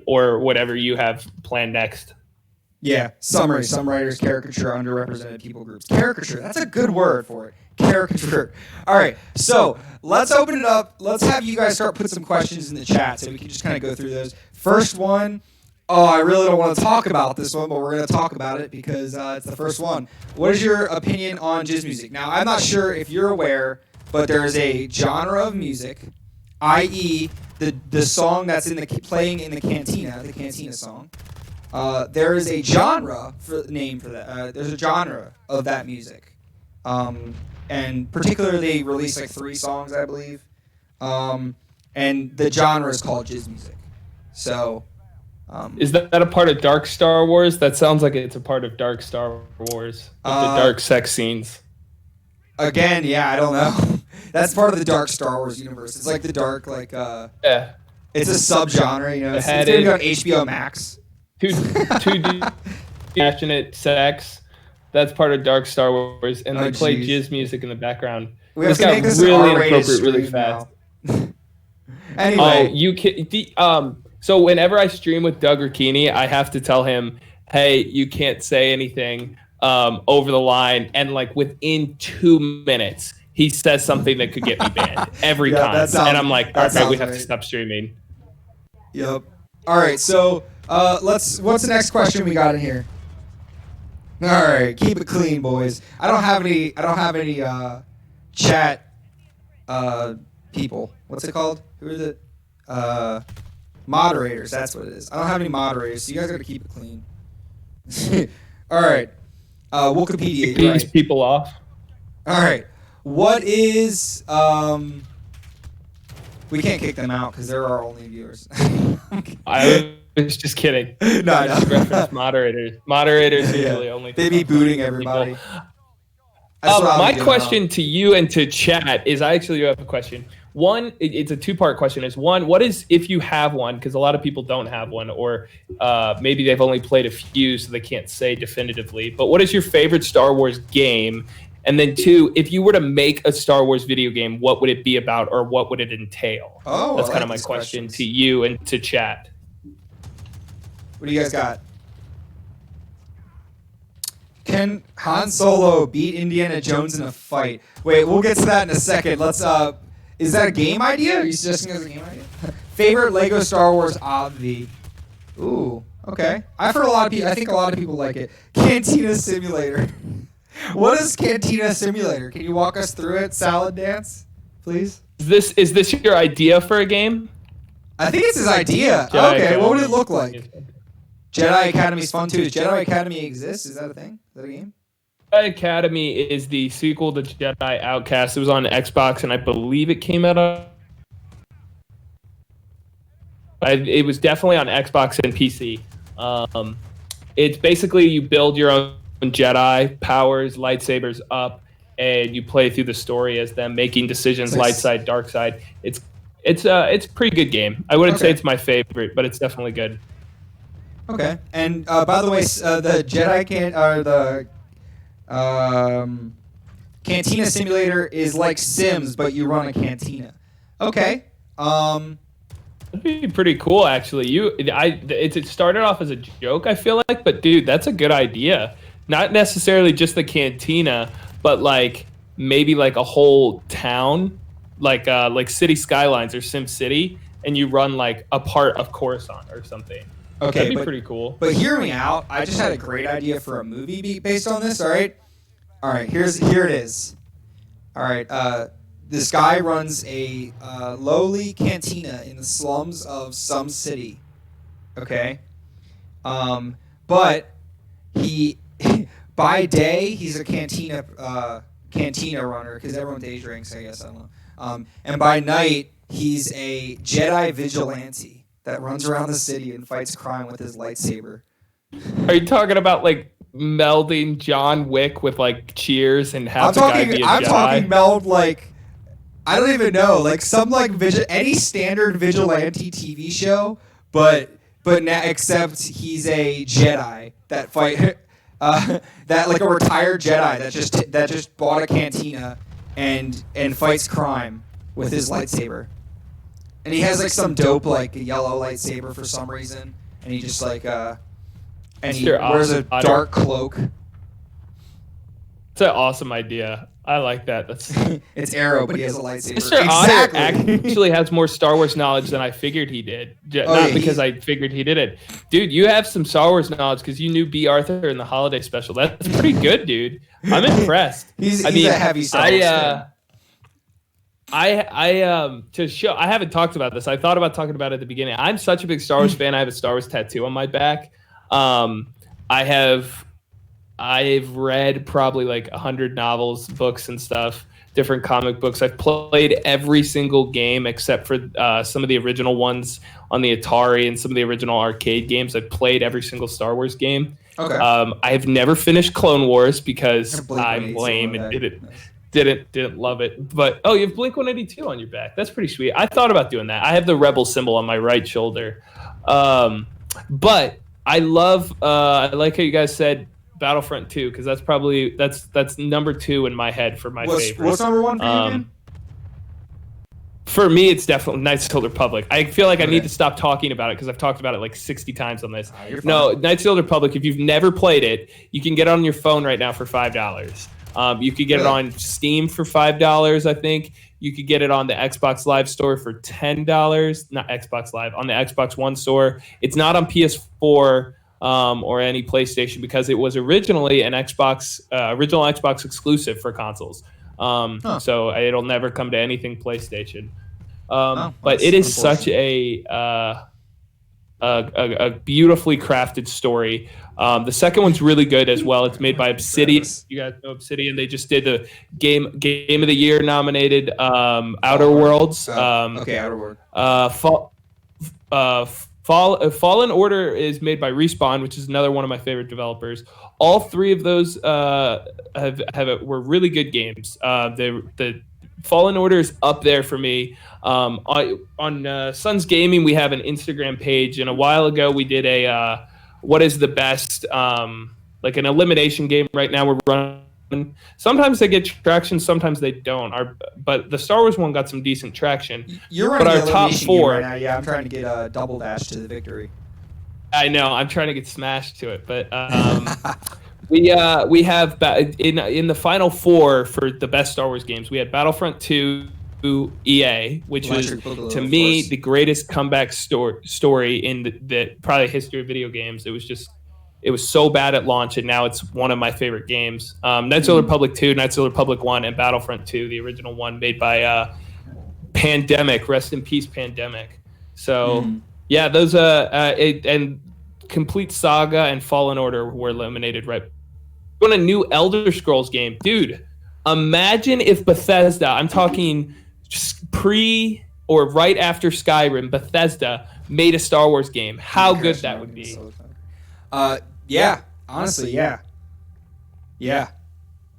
or whatever you have planned next. Yeah, summary, some writers caricature underrepresented people groups. Caricature, that's a good word for it. Caricature. All right, so let's open it up. Let's have you guys start putting some questions in the chat so we can just kind of go through those. First one, I really don't want to talk about this one, but we're going to talk about it because it's the first one. What is your opinion on jizz music? Now, I'm not sure if you're aware, but there is a genre of music, i.e. the song that's playing in the cantina song. There is a genre name for that. There's a genre of that music, and particularly they release like 3 songs, I believe, and the genre is called jizz music. So, is that a part of Dark Star Wars? That sounds like it's a part of Dark Star Wars, the dark sex scenes. Again, yeah, I don't know. That's part of the Dark Star Wars universe. It's like the dark, yeah. It's a subgenre, It's going to be on HBO Max. Two passionate sex. That's part of Dark Star Wars, and they play jizz music in the background. This got really inappropriate really fast. Anyway, you can. So whenever I stream with Doug Ricchini, I have to tell him, "Hey, you can't say anything over the line," and like within 2 minutes, he says something that could get me banned every time, and I'm like, "Okay, we have to stop streaming." Yep. All right, so what's the next question we got in here? All right, keep it clean, boys. I don't have any chat people. What's it called? Who are the moderators? That's what it is. I don't have any moderators, so you guys got to keep it clean. All right. Wikipedia. These people off. All right. What is we can't kick them out because they're our only viewers. I was just kidding. No. Reference moderators. Moderators usually only. They be booting everybody. My question to you and to chat is, I actually do have a question. One, it's a 2-part question. Is one, what is, if you have one, because a lot of people don't have one, or maybe they've only played a few, so they can't say definitively. But what is your favorite Star Wars game? And then 2, if you were to make a Star Wars video game, what would it be about, or what would it entail? Oh, that's kind of my question to you and to chat. What do you guys got? Can Han Solo beat Indiana Jones in a fight? Wait, we'll get to that in a second. Let's is that a game idea? Are you suggesting as a game idea? Favorite Lego Star Wars obvi? Ooh, okay. I've heard I think a lot of people like it. Cantina Simulator. What is Cantina Simulator? Can you walk us through it? Salad Dance, please. Is this your idea for a game? I think it's his idea. Jedi Okay, Academy. what would it look like? Jedi Academy's fun too. Does Jedi Academy exist? Is that a thing? Is that a game? Jedi Academy is the sequel to Jedi Outcast. It was on Xbox, and I believe it came out on... It was definitely on Xbox and PC. It's basically you build your own Jedi, powers, lightsabers up, and you play through the story as them making decisions, light side, dark side. It's a pretty good game. I wouldn't say it's my favorite, but it's definitely good. Okay. And by the way, the Jedi Cantina Simulator is like Sims, but you run a cantina. Okay. That'd be pretty cool, actually. It started off as a joke, I feel like, but dude, that's a good idea. Not necessarily just the cantina, but like maybe like a whole town, like City Skylines or Sim City, and you run like a part of Coruscant or something. Okay, that'd be pretty cool. But hear me out. I just had a great idea for a movie based on this. All right. Here it is. All right. This guy runs a lowly cantina in the slums of some city. Okay. But he, by day, he's a cantina runner because everyone day drinks. I guess I don't know. And by night, he's a Jedi vigilante that runs around the city and fights crime with his lightsaber. Are you talking about like melding John Wick with like Cheers and have the guy be a Jedi? I'm talking meld like I don't even know, like some like any standard vigilante TV show, but now except he's a Jedi that fight that like a retired Jedi that just bought a cantina and fights crime with his lightsaber. And he has like some dope like a yellow lightsaber for some reason, and he just like and he wears a dark cloak. It's an awesome idea. I like that. That's it's Arrow, but he has a lightsaber. Mr. Otter actually has more Star Wars knowledge than I figured he did. Because I figured he did it. Dude, you have some Star Wars knowledge because you knew B. Arthur in the holiday special. That's pretty good, dude. I'm impressed. He's a heavy Star Wars fan. I haven't talked about this. I thought about talking about it at the beginning. I'm such a big Star Wars fan. I have a Star Wars tattoo on my back. I've read probably like 100 novels, books, and stuff, different comic books. I've played every single game except for some of the original ones on the Atari and some of the original arcade games. I've played every single Star Wars game. Okay. I have never finished Clone Wars because I'm lame and didn't love it. But you have Blink-182 on your back. That's pretty sweet. I thought about doing that. I have the Rebel symbol on my right shoulder. But I like how you guys said Battlefront 2 because that's number 2 in my head for my favorite. What's number 1 for you again? For me, it's definitely Knights of the Old Republic. I feel like I need to stop talking about it because I've talked about it like 60 times on this. No, Knights of the Old Republic, if you've never played it, you can get it on your phone right now for $5. You could get it on Steam for $5, I think. You could get it on the Xbox Live store for $10. Not Xbox Live, on the Xbox One store. It's not on PS4 or any PlayStation because it was originally an original Xbox exclusive for consoles. So it'll never come to anything PlayStation. But it is such a beautifully crafted story. The second one's really good as well. It's made by Obsidian. You guys know Obsidian. They just did the Game of the Year nominated Outer Worlds. Outer Worlds. Fallen Order is made by Respawn, which is another one of my favorite developers. All three of those were really good games. The Fallen Order is up there for me. On Suns Gaming, we have an Instagram page, and a while ago we did a what is the best like an elimination game. Right now we're running. Sometimes they get traction, sometimes they don't. But the Star Wars one got some decent traction. You're running our top 4 right now. Yeah, I'm trying to get a double dash to the victory. I know. I'm trying to get smashed to it, but We have in the final four for the best Star Wars games. We had Battlefront 2 EA, which Electric was Boogaloo, to of me course. the greatest comeback story in the probably history of video games. It was so bad at launch, and now it's one of my favorite games. Knights of the Republic 2, Knights of the Republic 1, and Battlefront 2, the original one made by Pandemic. Rest in peace, Pandemic. So yeah, those and Complete Saga and Fallen Order were eliminated right. On a new Elder Scrolls game, dude. Imagine if Bethesda, I'm talking pre or right after Skyrim, Bethesda made a Star Wars game. How good that would be. Yeah, honestly, yeah. Yeah.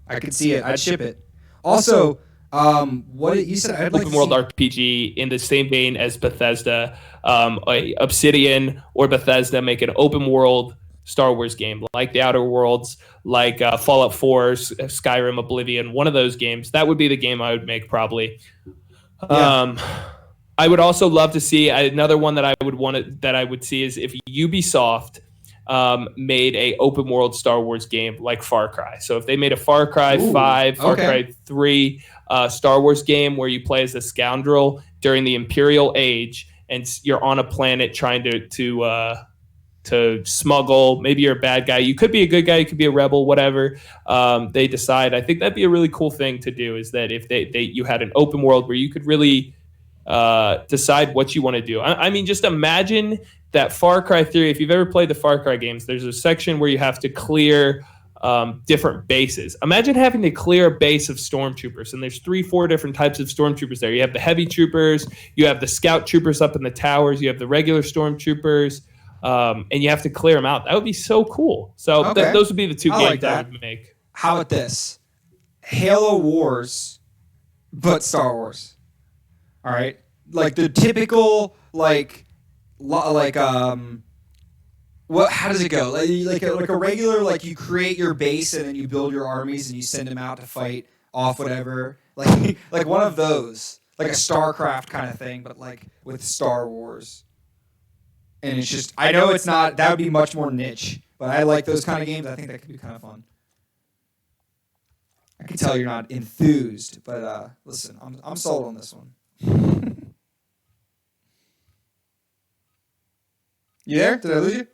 I could see it. I'd ship it. Also, what you said, I'd like open world RPG in the same vein as Bethesda, Obsidian or Bethesda make an open world Star Wars game like the Outer Worlds, like Fallout 4, Skyrim, Oblivion, one of those games. That would be the game I would make probably. Yeah. I would also love to see another one that I would see is if Ubisoft made a open world Star Wars game like Far Cry. So if they made a Far Cry 5, Far Cry 3 Star Wars game where you play as a scoundrel during the Imperial Age and you're on a planet trying to smuggle, maybe you're a bad guy, you could be a good guy, you could be a rebel, whatever they decide. I think that'd be a really cool thing to do, is that if you had an open world where you could really decide what you want to do. I mean, just imagine that Far Cry 3, if you've ever played the Far Cry games, there's a section where you have to clear different bases. Imagine having to clear a base of stormtroopers, and there's 3-4 different types of stormtroopers there. You have the heavy troopers, you have the scout troopers up in the towers, you have the regular stormtroopers, and you have to clear them out. That would be so cool. So those would be the two games I would make. How about this? Halo Wars, but Star Wars. All right, like the typical what? How does it go? Like a regular, like you create your base and then you build your armies and you send them out to fight off whatever. Like one of those, like a StarCraft kind of thing, but like with Star Wars. And it's just, I know it's not. That would be much more niche, but I like those kind of games. I think that could be kind of fun. I can tell you're not enthused, but listen, I'm sold on this one. You there? Did I lose you?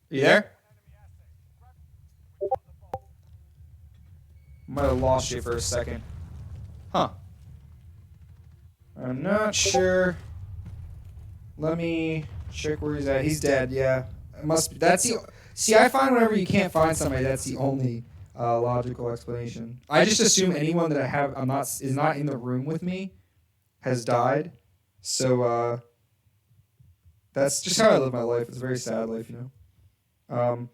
You there? Might have lost you for a second. Huh. I'm not sure. Let me check where he's at. He's dead, yeah. It must be. That's the. See, I find whenever you can't find somebody, that's the only logical explanation. I just assume anyone that I have is not in the room with me has died. So that's just how I live my life. It's a very sad life, you know.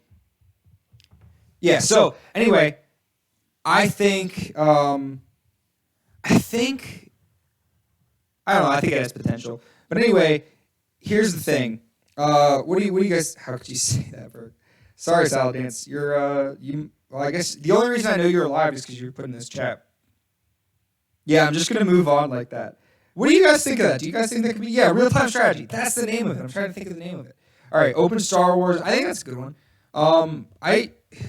Yeah. So anyway, I think I don't know. I think it has potential. But anyway, here's the thing. What do you guys? How could you say that, Burke? Sorry, Salad Dance. You're Well, I guess the only reason I know you're alive is because you were put in this chat. Yeah, I'm just gonna move on like that. What do you guys think of that? Do you guys think that could be real-time strategy? That's the name of it. I'm trying to think of the name of it. All right, open Star Wars. I think that's a good one.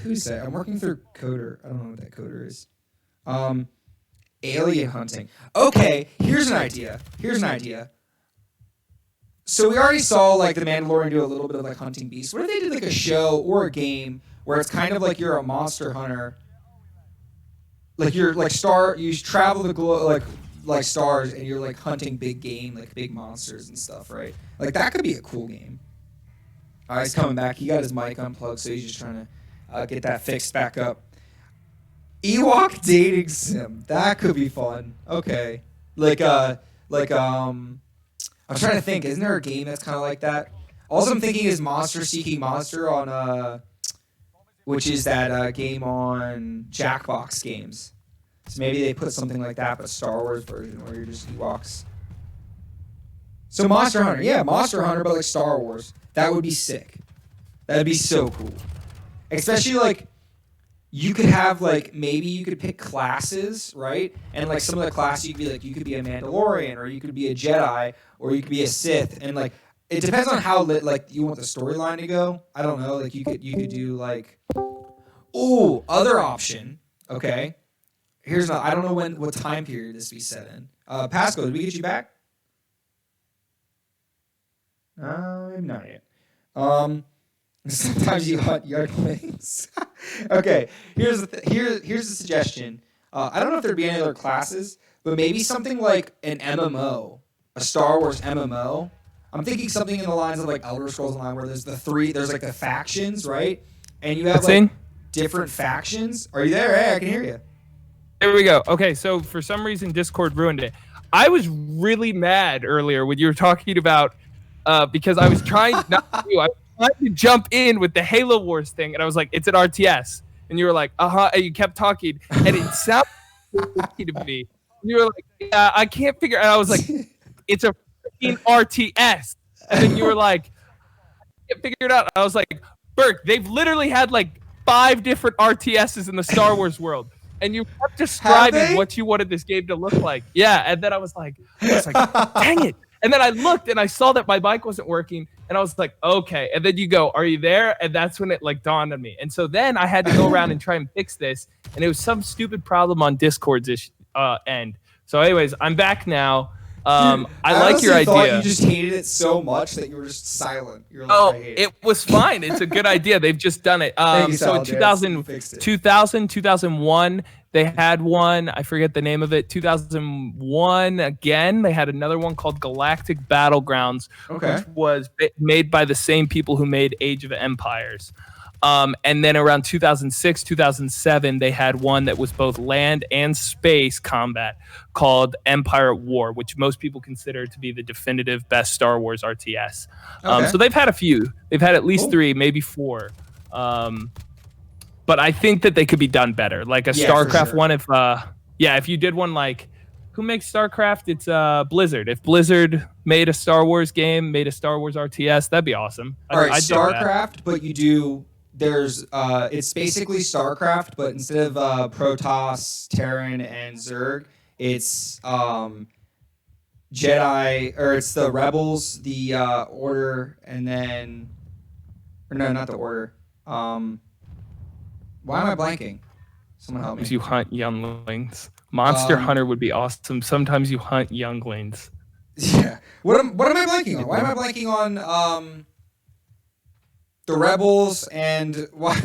Who's that? I'm working through Coder. I don't know what that Coder is. Alien hunting. Okay, here's an idea. So we already saw like the Mandalorian do a little bit of like hunting beasts. What if they did like a show or a game where it's kind of like you're a monster hunter, like you're like you travel the globe like stars and you're like hunting big game, like big monsters and stuff, right? Like that could be a cool game. All right, he's coming back. He got his mic unplugged, so he's just trying to get that fixed back up. Ewok dating sim. That could be fun. Okay. I'm trying to think. Isn't there a game that's kind of like that? Also, I'm thinking is Monster Seeking Monster on, which is that game on Jackbox Games. So maybe they put something like that, but Star Wars version where you're just Ewoks. So Monster Hunter. Yeah, Monster Hunter, but like Star Wars. That would be sick. That'd be so cool. Especially like, you could have like, maybe you could pick classes, right? And like some of the classes you could be like, you could be a Mandalorian or you could be a Jedi or you could be a Sith. And like, it depends on how like you want the storyline to go. I don't know. Like you could do like, other option. Okay. I don't know what time period this be set in. Pascal, did we get you back? Maybe not yet. Sometimes you hunt younglings. Okay, here's the suggestion. I don't know if there'd be any other classes, but maybe something like an MMO, a Star Wars MMO. I'm thinking something in the lines of like Elder Scrolls Online, where there's like the factions, right? And you have like different factions. Are you there? Hey, I can hear you. There we go. Okay, so for some reason Discord ruined it. I was really mad earlier when you were talking about because I was trying not to. I was trying to jump in with the Halo Wars thing, and I was like, "It's an RTS," and you were like, and you kept talking, and it sounded funky to me. And you were like, "Yeah, I can't figure." And I was like, "It's a freaking RTS," and then you were like, "I can't figure it out." I was like, "Burke, they've literally had like 5 different RTSs in the Star Wars world." And you kept describing what you wanted this game to look like. Yeah, and then I was like, dang it. And then I looked and I saw that my mic wasn't working, and I was like, okay. And then you go, are you there? And that's when it like dawned on me. And so then I had to go around and try and fix this, and it was some stupid problem on Discord's end. So anyways, I'm back now. I like your idea. You just hated it so much that you were just silent. You're like, oh, it was fine. It's a good idea. They've just done it. So in 2001, they had one. I forget the name of it. 2001 again. They had another one called Galactic Battlegrounds, which was made by the same people who made Age of Empires. And then around 2006, 2007, they had one that was both land and space combat called Empire at War, which most people consider to be the definitive best Star Wars RTS. So they've had a few. They've had at least 3, maybe 4. But I think that they could be done better. Like a StarCraft one, if you did one like, who makes StarCraft? It's Blizzard. If Blizzard made a Star Wars game, made a Star Wars RTS, that'd be awesome. All right, StarCraft, but you do... it's basically StarCraft, but instead of Protoss, Terran, and Zerg, it's Jedi, or it's the Rebels, the Order, and then... Or no, not the Order. Why am I blanking? Someone help me. You hunt younglings. Monster Hunter would be awesome. Sometimes you hunt younglings. Yeah. What am I blanking on? Why am I blanking on the Rebels and what?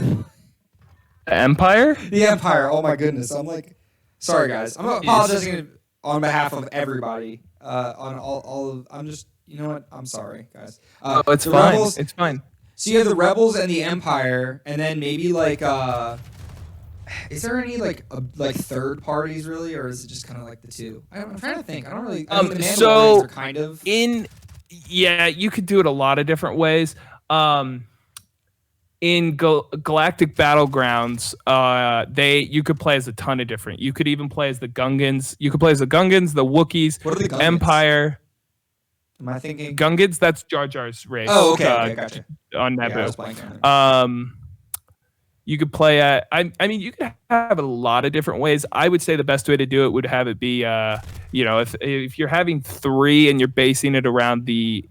The Empire? The Empire. Oh my goodness. I'm like, sorry guys. I'm apologizing on behalf of everybody. On all of. I'm just. You know what? I'm sorry, guys. It's fine. Rebels, it's fine. So you have the Rebels and the Empire, and then maybe like, is there any like third parties really, or is it just kind of like the two? I'm trying to think. I don't really. I mean, the Mandalorians are kind of you could do it a lot of different ways. In Galactic Battlegrounds, you could play as a ton of different. You could even play as the Gungans. You could play as the Gungans, the Wookiees, what are the Gungans? Empire. Am I thinking Gungans? That's Jar Jar's race. Oh, okay, gotcha. On Naboo. You could play at. I mean, you could have a lot of different ways. I would say the best way to do it would have it be, if you're having 3 and you're basing it around the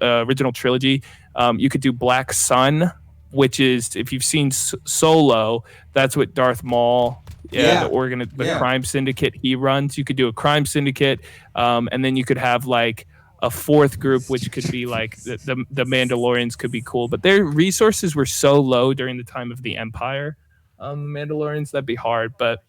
original trilogy, you could do Black Sun, which is, if you've seen Solo, that's what Darth Maul, the crime syndicate he runs. You could do a crime syndicate, and then you could have like a 4th group, which could be like the Mandalorians could be cool, but their resources were so low during the time of the Empire. Mandalorians, that'd be hard, but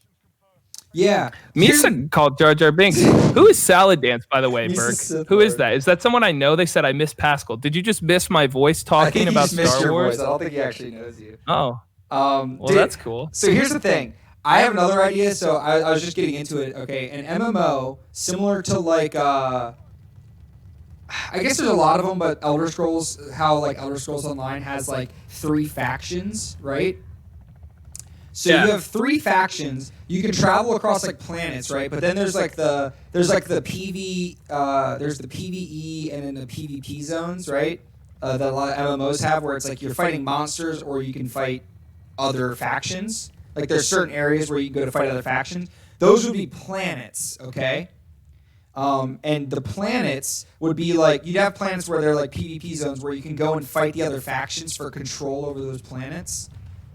yeah. Misa called Jar Jar Binks. Who is Salad Dance, by the way, Burke? Who is that? Is that someone I know? They said I missed Pascal. Did you just miss my voice talking about Star Wars? I don't think he actually knows you. Oh. That's cool. So here's the thing. I have another idea. So I was just getting into it. Okay, an MMO similar to like I guess there's a lot of them, but Elder Scrolls, how like Elder Scrolls Online has like 3 factions, right? So you have 3 factions. You can travel across like planets, right? But then there's the PV, there's the PVE and then the PvP zones, right? That a lot of MMOs have, where it's like you're fighting monsters or you can fight other factions. Like there's certain areas where you can go to fight other factions. Those would be planets, okay? And the planets would be like, you'd have planets where they're like PvP zones where you can go and fight the other factions for control over those planets,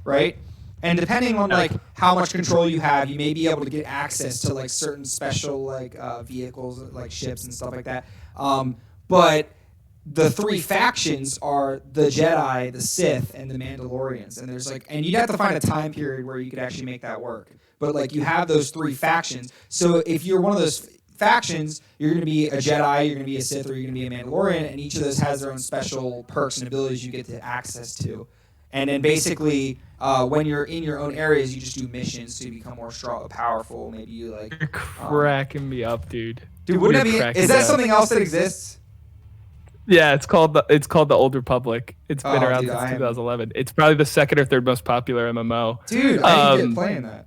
right? And depending on like how much control you have, you may be able to get access to like certain special like vehicles, like ships and stuff like that. But the three factions are the Jedi, the Sith, and the Mandalorians. And there's like, and you'd have to find a time period where you could actually make that work. But like, you have those three factions. So if you're one of those factions, you're going to be a Jedi, you're going to be a Sith, or you're going to be a Mandalorian, and each of those has their own special perks and abilities you get to access to. And then basically, when you're in your own areas, you just do missions to become more strong, powerful. Maybe you like. You're cracking me up, dude. Dude, wouldn't that be? Is that something else that exists? Yeah, it's called the Old Republic. It's been around since 2011. It's probably the second or third most popular MMO. Dude, I need to get playing that.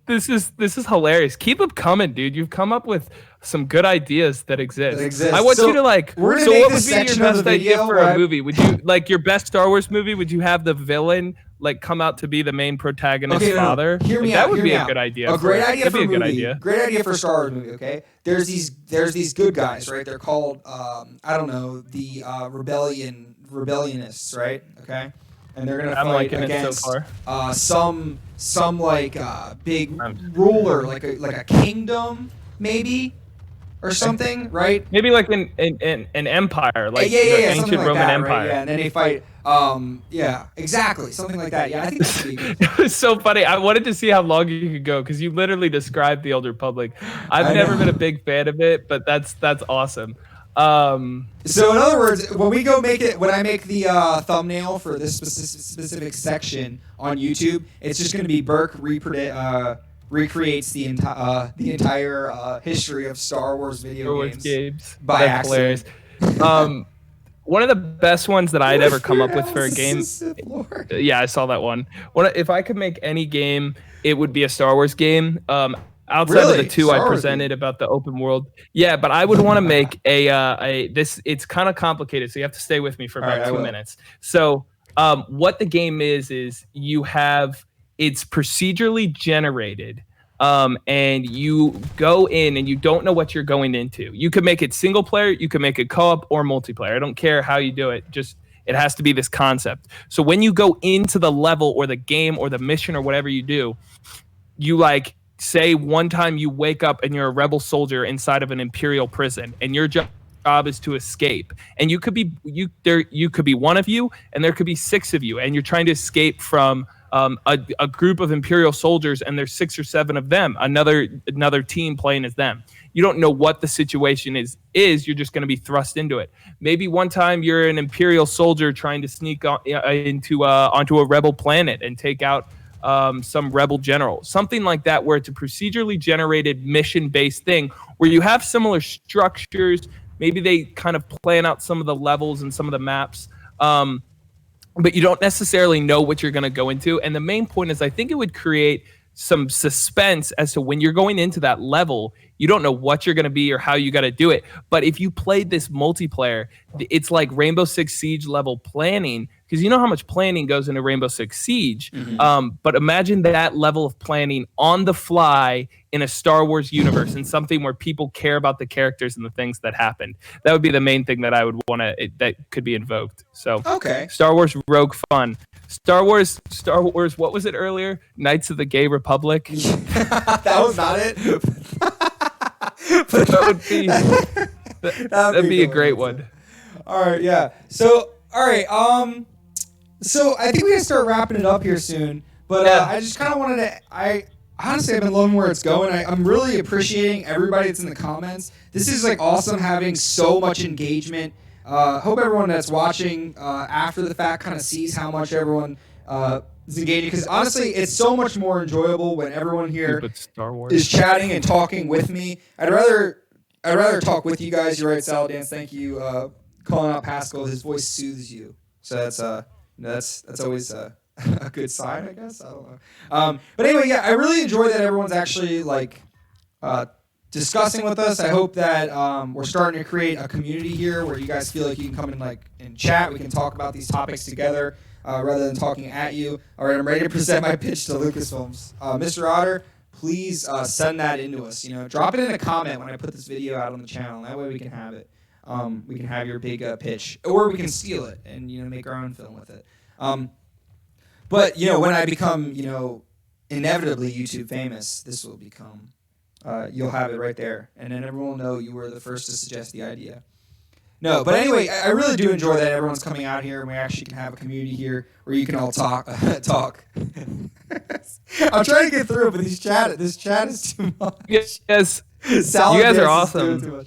This is hilarious. Keep them coming, dude. You've come up with some good ideas that exist. I want you to like. So what would be your best idea for a movie? Would you like your best Star Wars movie? Would you have the villain like come out to be the main protagonist's father? Hear me out. That would be a good idea. A great idea for a movie. Great idea for a Star Wars movie. Okay, there's these good guys, right? They're called I don't know, the rebellionists, right? Okay. And they're gonna fight against some like big ruler, like a kingdom, maybe, or something, right? Maybe like an empire, like the ancient Roman Empire. Right? Yeah, and then they fight. Yeah, exactly, something like that. Yeah, I think that's pretty good. It was so funny. I wanted to see how long you could go because you literally described the Old Republic. I've never been a big fan of it, but that's awesome. So in other words, when I make the thumbnail for this specific section on YouTube, it's just going to be Burke recreates the entire history of Star Wars video games by accident. Hilarious. One of the best ones that I'd ever come up with for a game. Yeah, I saw that one. If I could make any game, it would be a Star Wars game. Outside of the two I presented about the open world. Yeah, but I would want to make it's kind of complicated, so you have to stay with me for about 2 minutes. So what the game is you have, it's procedurally generated, and you go in and you don't know what you're going into. You could make it single player, you could make it co-op or multiplayer. I don't care how you do it, just it has to be this concept. So when you go into the level or the game or the mission or whatever you do, you like, say one time you wake up and you're a rebel soldier inside of an Imperial prison and your job is to escape. And you could be one of you and there could be 6 of you and you're trying to escape from a group of Imperial soldiers and there's 6 or 7 of them, another team playing as them. You don't know what the situation is. You're just going to be thrust into it. Maybe one time you're an Imperial soldier trying to sneak onto a rebel planet and take out some rebel general, something like that, where it's a procedurally generated mission-based thing where you have similar structures. Maybe they kind of plan out some of the levels and some of the maps, but you don't necessarily know what you're going to go into. And the main point is I think it would create some suspense as to when you're going into that level, you don't know what you're going to be or how you got to do it. But if you played this multiplayer, it's like Rainbow Six Siege level planning, because you know how much planning goes into Rainbow Six Siege. Mm-hmm. But imagine that level of planning on the fly in a Star Wars universe and something where people care about the characters and the things that happened. That would be the main thing that I would want to, that could be invoked. So okay. Star Wars Rogue Fun. Star Wars, what was it earlier? Knights of the Gay Republic? That was not it. That'd be a great one. All right, yeah. So, all right, so I think we gotta start wrapping it up here soon. But I just kind of wanted to, honestly, I've been loving where it's going. I'm really appreciating everybody that's in the comments. This is like awesome having so much engagement. Hope everyone that's watching after the fact kind of sees how much everyone is engaging, because honestly, it's so much more enjoyable when everyone here is chatting and talking with me. I'd rather talk with you guys. You're right, Salad Dance. Thank you. Calling out Pascal, his voice soothes you, so that's always a good sign, I guess. I don't know. But anyway, yeah, I really enjoy that everyone's actually like discussing with us. I hope that we're starting to create a community here where you guys feel like you can come in and chat. We can talk about these topics together rather than talking at you. All right, I'm ready to present my pitch to Lucasfilms. Mr. Otter, please send that into us. Drop it in a comment when I put this video out on the channel. That way we can have it. We can have your big pitch, or we can steal it and make our own film with it. But when I become inevitably YouTube famous, this will become you'll have it right there, and then everyone will know you were the first to suggest the idea. No, but anyway, I really do enjoy that everyone's coming out here, and we actually can have a community here where you can all talk. I'm trying to get through, but this chat is too much. Yes, you guys are awesome.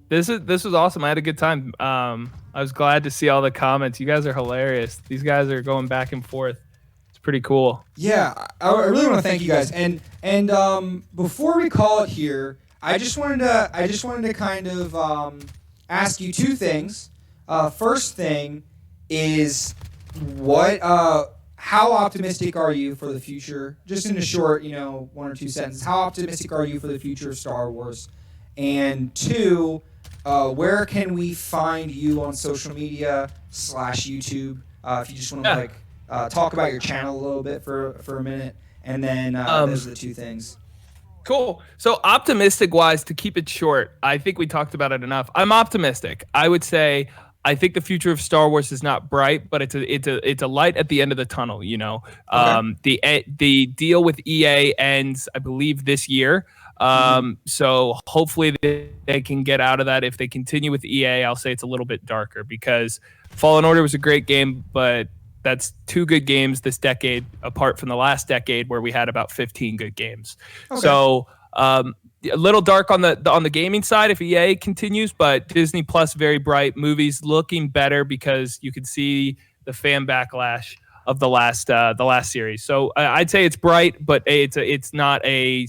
This was awesome. I had a good time. I was glad to see all the comments. You guys are hilarious. These guys are going back and forth. It's pretty cool. Yeah, I really want to thank you guys. And before we call it here, I just wanted to kind of ask you two things. First thing is how optimistic are you for the future? Just in a short, 1 or 2 sentences. How optimistic are you for the future of Star Wars? And two, where can we find you on social media / YouTube? If you just want to talk about your channel a little bit for a minute, and then those are the two things. Cool. So optimistic wise, to keep it short, I think we talked about it enough. I'm optimistic. I would say I think the future of Star Wars is not bright, but it's a light at the end of the tunnel. Okay. The deal with EA ends, I believe, this year. So hopefully they can get out of that. If they continue with EA, I'll say it's a little bit darker, because Fallen Order was a great game, but that's 2 good games this decade, apart from the last decade where we had about 15 good games. Okay. So a little dark on the gaming side if EA continues, but Disney Plus very bright, movies looking better because you can see the fan backlash of the last series. So I'd say it's bright, but it's not the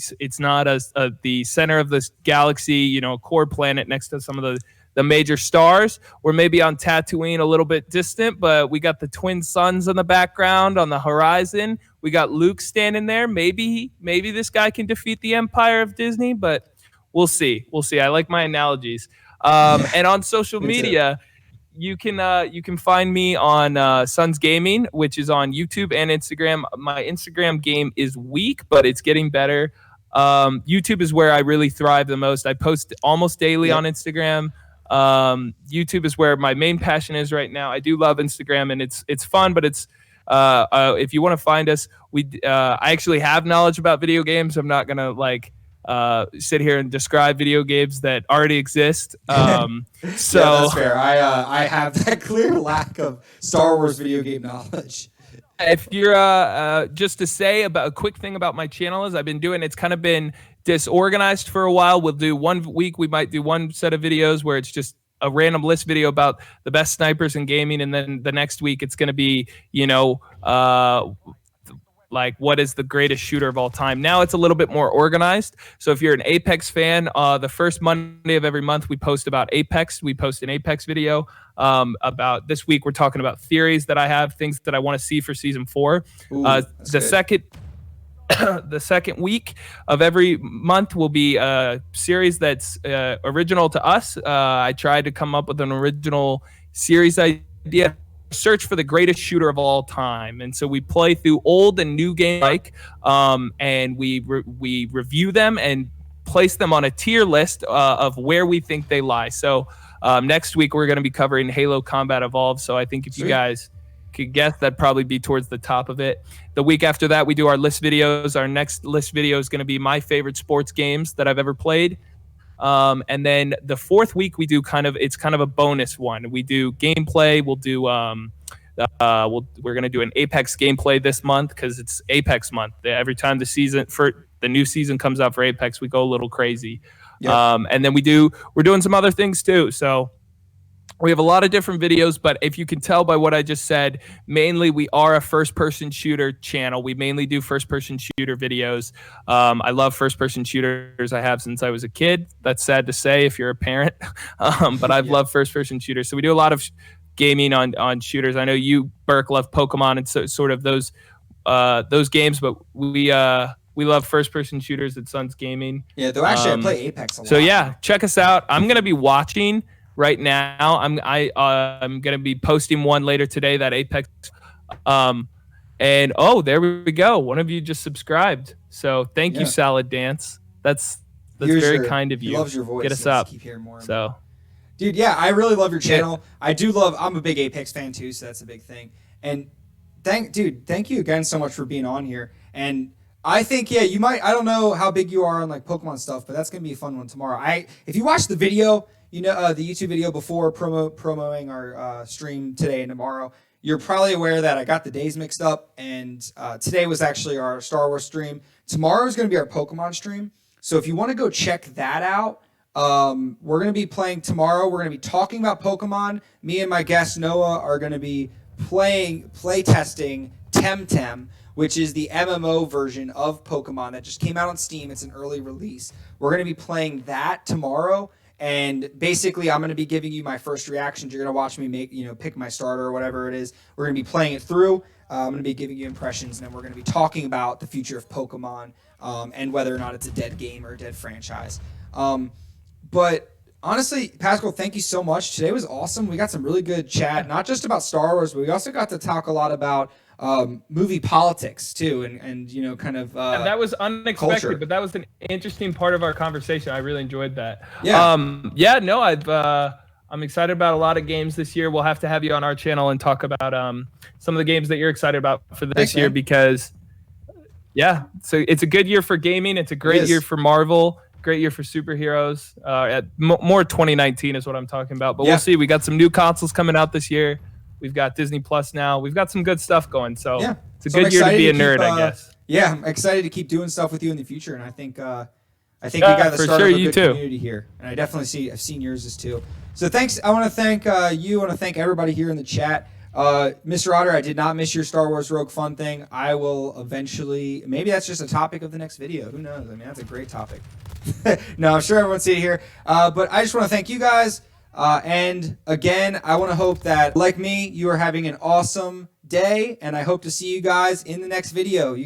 center of this galaxy, core planet next to some of the major stars. We're maybe on Tatooine, a little bit distant, but we got the twin suns in the background on the horizon. We got Luke standing there. Maybe this guy can defeat the Empire of Disney, but we'll see. I like my analogies. And on social media, you can find me on Suns Gaming, which is on YouTube and Instagram. My Instagram game is weak, but it's getting better. YouTube is where I really thrive the most. I post almost daily on Instagram. YouTube is where my main passion is right now. I do love Instagram, and it's fun, but it's if you want to find us, I actually have knowledge about video games. I'm not gonna sit here and describe video games that already exist. So yeah, that's fair. I have that clear lack of Star Wars video game knowledge. If you're just to say about a quick thing about my channel is I've been doing, it's kind of been disorganized for a while. We'll do 1 week, we might do 1 set of videos where it's just a random list video about the best snipers in gaming, and then the next week it's going to be what is the greatest shooter of all time. Now it's a little bit more organized. So if you're an Apex fan, the first Monday of every month we post about Apex. We post an Apex video. About this week we're talking about theories that I have, things that I want to see for season 4. The second week of every month will be a series that's original to us. I tried to come up with an original series idea. Search for the greatest shooter of all time, and so we play through old and new games, and we review them and place them on a tier list of where we think they lie. So next week we're going to be covering Halo Combat Evolved. So I think if you guys could guess, that'd probably be towards the top of it. The week after that, we do our list videos. Our next list video is going to be my favorite sports games that I've ever played. And then the 4th week we do it's kind of a bonus one. We do gameplay. We'll do we're going to do an Apex gameplay this month because it's Apex month. Every time the new season comes out for Apex, we go a little crazy. Yep. And then we're doing some other things too. So we have a lot of different videos, but if you can tell by what I just said, mainly we are a first-person shooter channel. We mainly do first-person shooter videos. I love first-person shooters. I have since I was a kid. That's sad to say if you're a parent, but I've loved first-person shooters. So we do a lot of gaming on shooters. I know you, Burke, love Pokemon and sort of those games, but we love first-person shooters at Suns Gaming. Yeah, though actually I play Apex a lot. So yeah, check us out. I'm gonna be watching right now. I'm gonna be posting one later today, that Apex, and And oh, there we go. One of you just subscribed. So thank you, Salad Dance. That's very kind of you. He loves your voice. Get us up. Keep hearing more. So, dude, yeah, I really love your channel. I'm a big Apex fan too, so that's a big thing. And thank you again so much for being on here. And I think, you might, I don't know how big you are on like Pokemon stuff, but that's going to be a fun one tomorrow. If you watch the video, the YouTube video before promoting our stream today and tomorrow, you're probably aware that I got the days mixed up, and today was actually our Star Wars stream. Tomorrow is going to be our Pokemon stream. So if you want to go check that out, we're going to be playing tomorrow. We're going to be talking about Pokemon. Me and my guest Noah are going to be play testing Temtem, which is the MMO version of Pokemon that just came out on Steam. It's an early release. We're going to be playing that tomorrow, and basically I'm going to be giving you my first reactions. You're going to watch me pick my starter or whatever it is. We're going to be playing it through. I'm going to be giving you impressions, and then we're going to be talking about the future of Pokemon and whether or not it's a dead game or a dead franchise. But honestly, Pascal, thank you so much. Today was awesome. We got some really good chat, not just about Star Wars, but we also got to talk a lot about movie politics too, and kind of and that was unexpected, culture. But that was an interesting part of our conversation. I really enjoyed that. I'm excited about a lot of games this year. We'll have to have you on our channel and talk about some of the games that you're excited about for this year, because so it's a good year for gaming. It's a great year for Marvel. Great year for superheroes. More 2019 is what I'm talking about. But we'll see. We got some new consoles coming out this year. We've got Disney Plus now. We've got some good stuff going. So it's a good year to be a nerd, I guess. Yeah, I'm excited to keep doing stuff with you in the future. And I think we got the start of a good community here. And I definitely I've seen yours as too. So thanks. I want to thank you. I want to thank everybody here in the chat. Mr. Otter, I did not miss your Star Wars Rogue Fun thing. I will eventually, maybe that's just a topic of the next video. Who knows? I mean, that's a great topic. No, I'm sure everyone's seen it here. But I just want to thank you guys. And again, I want to hope that, like me, you are having an awesome day. And I hope to see you guys in the next video.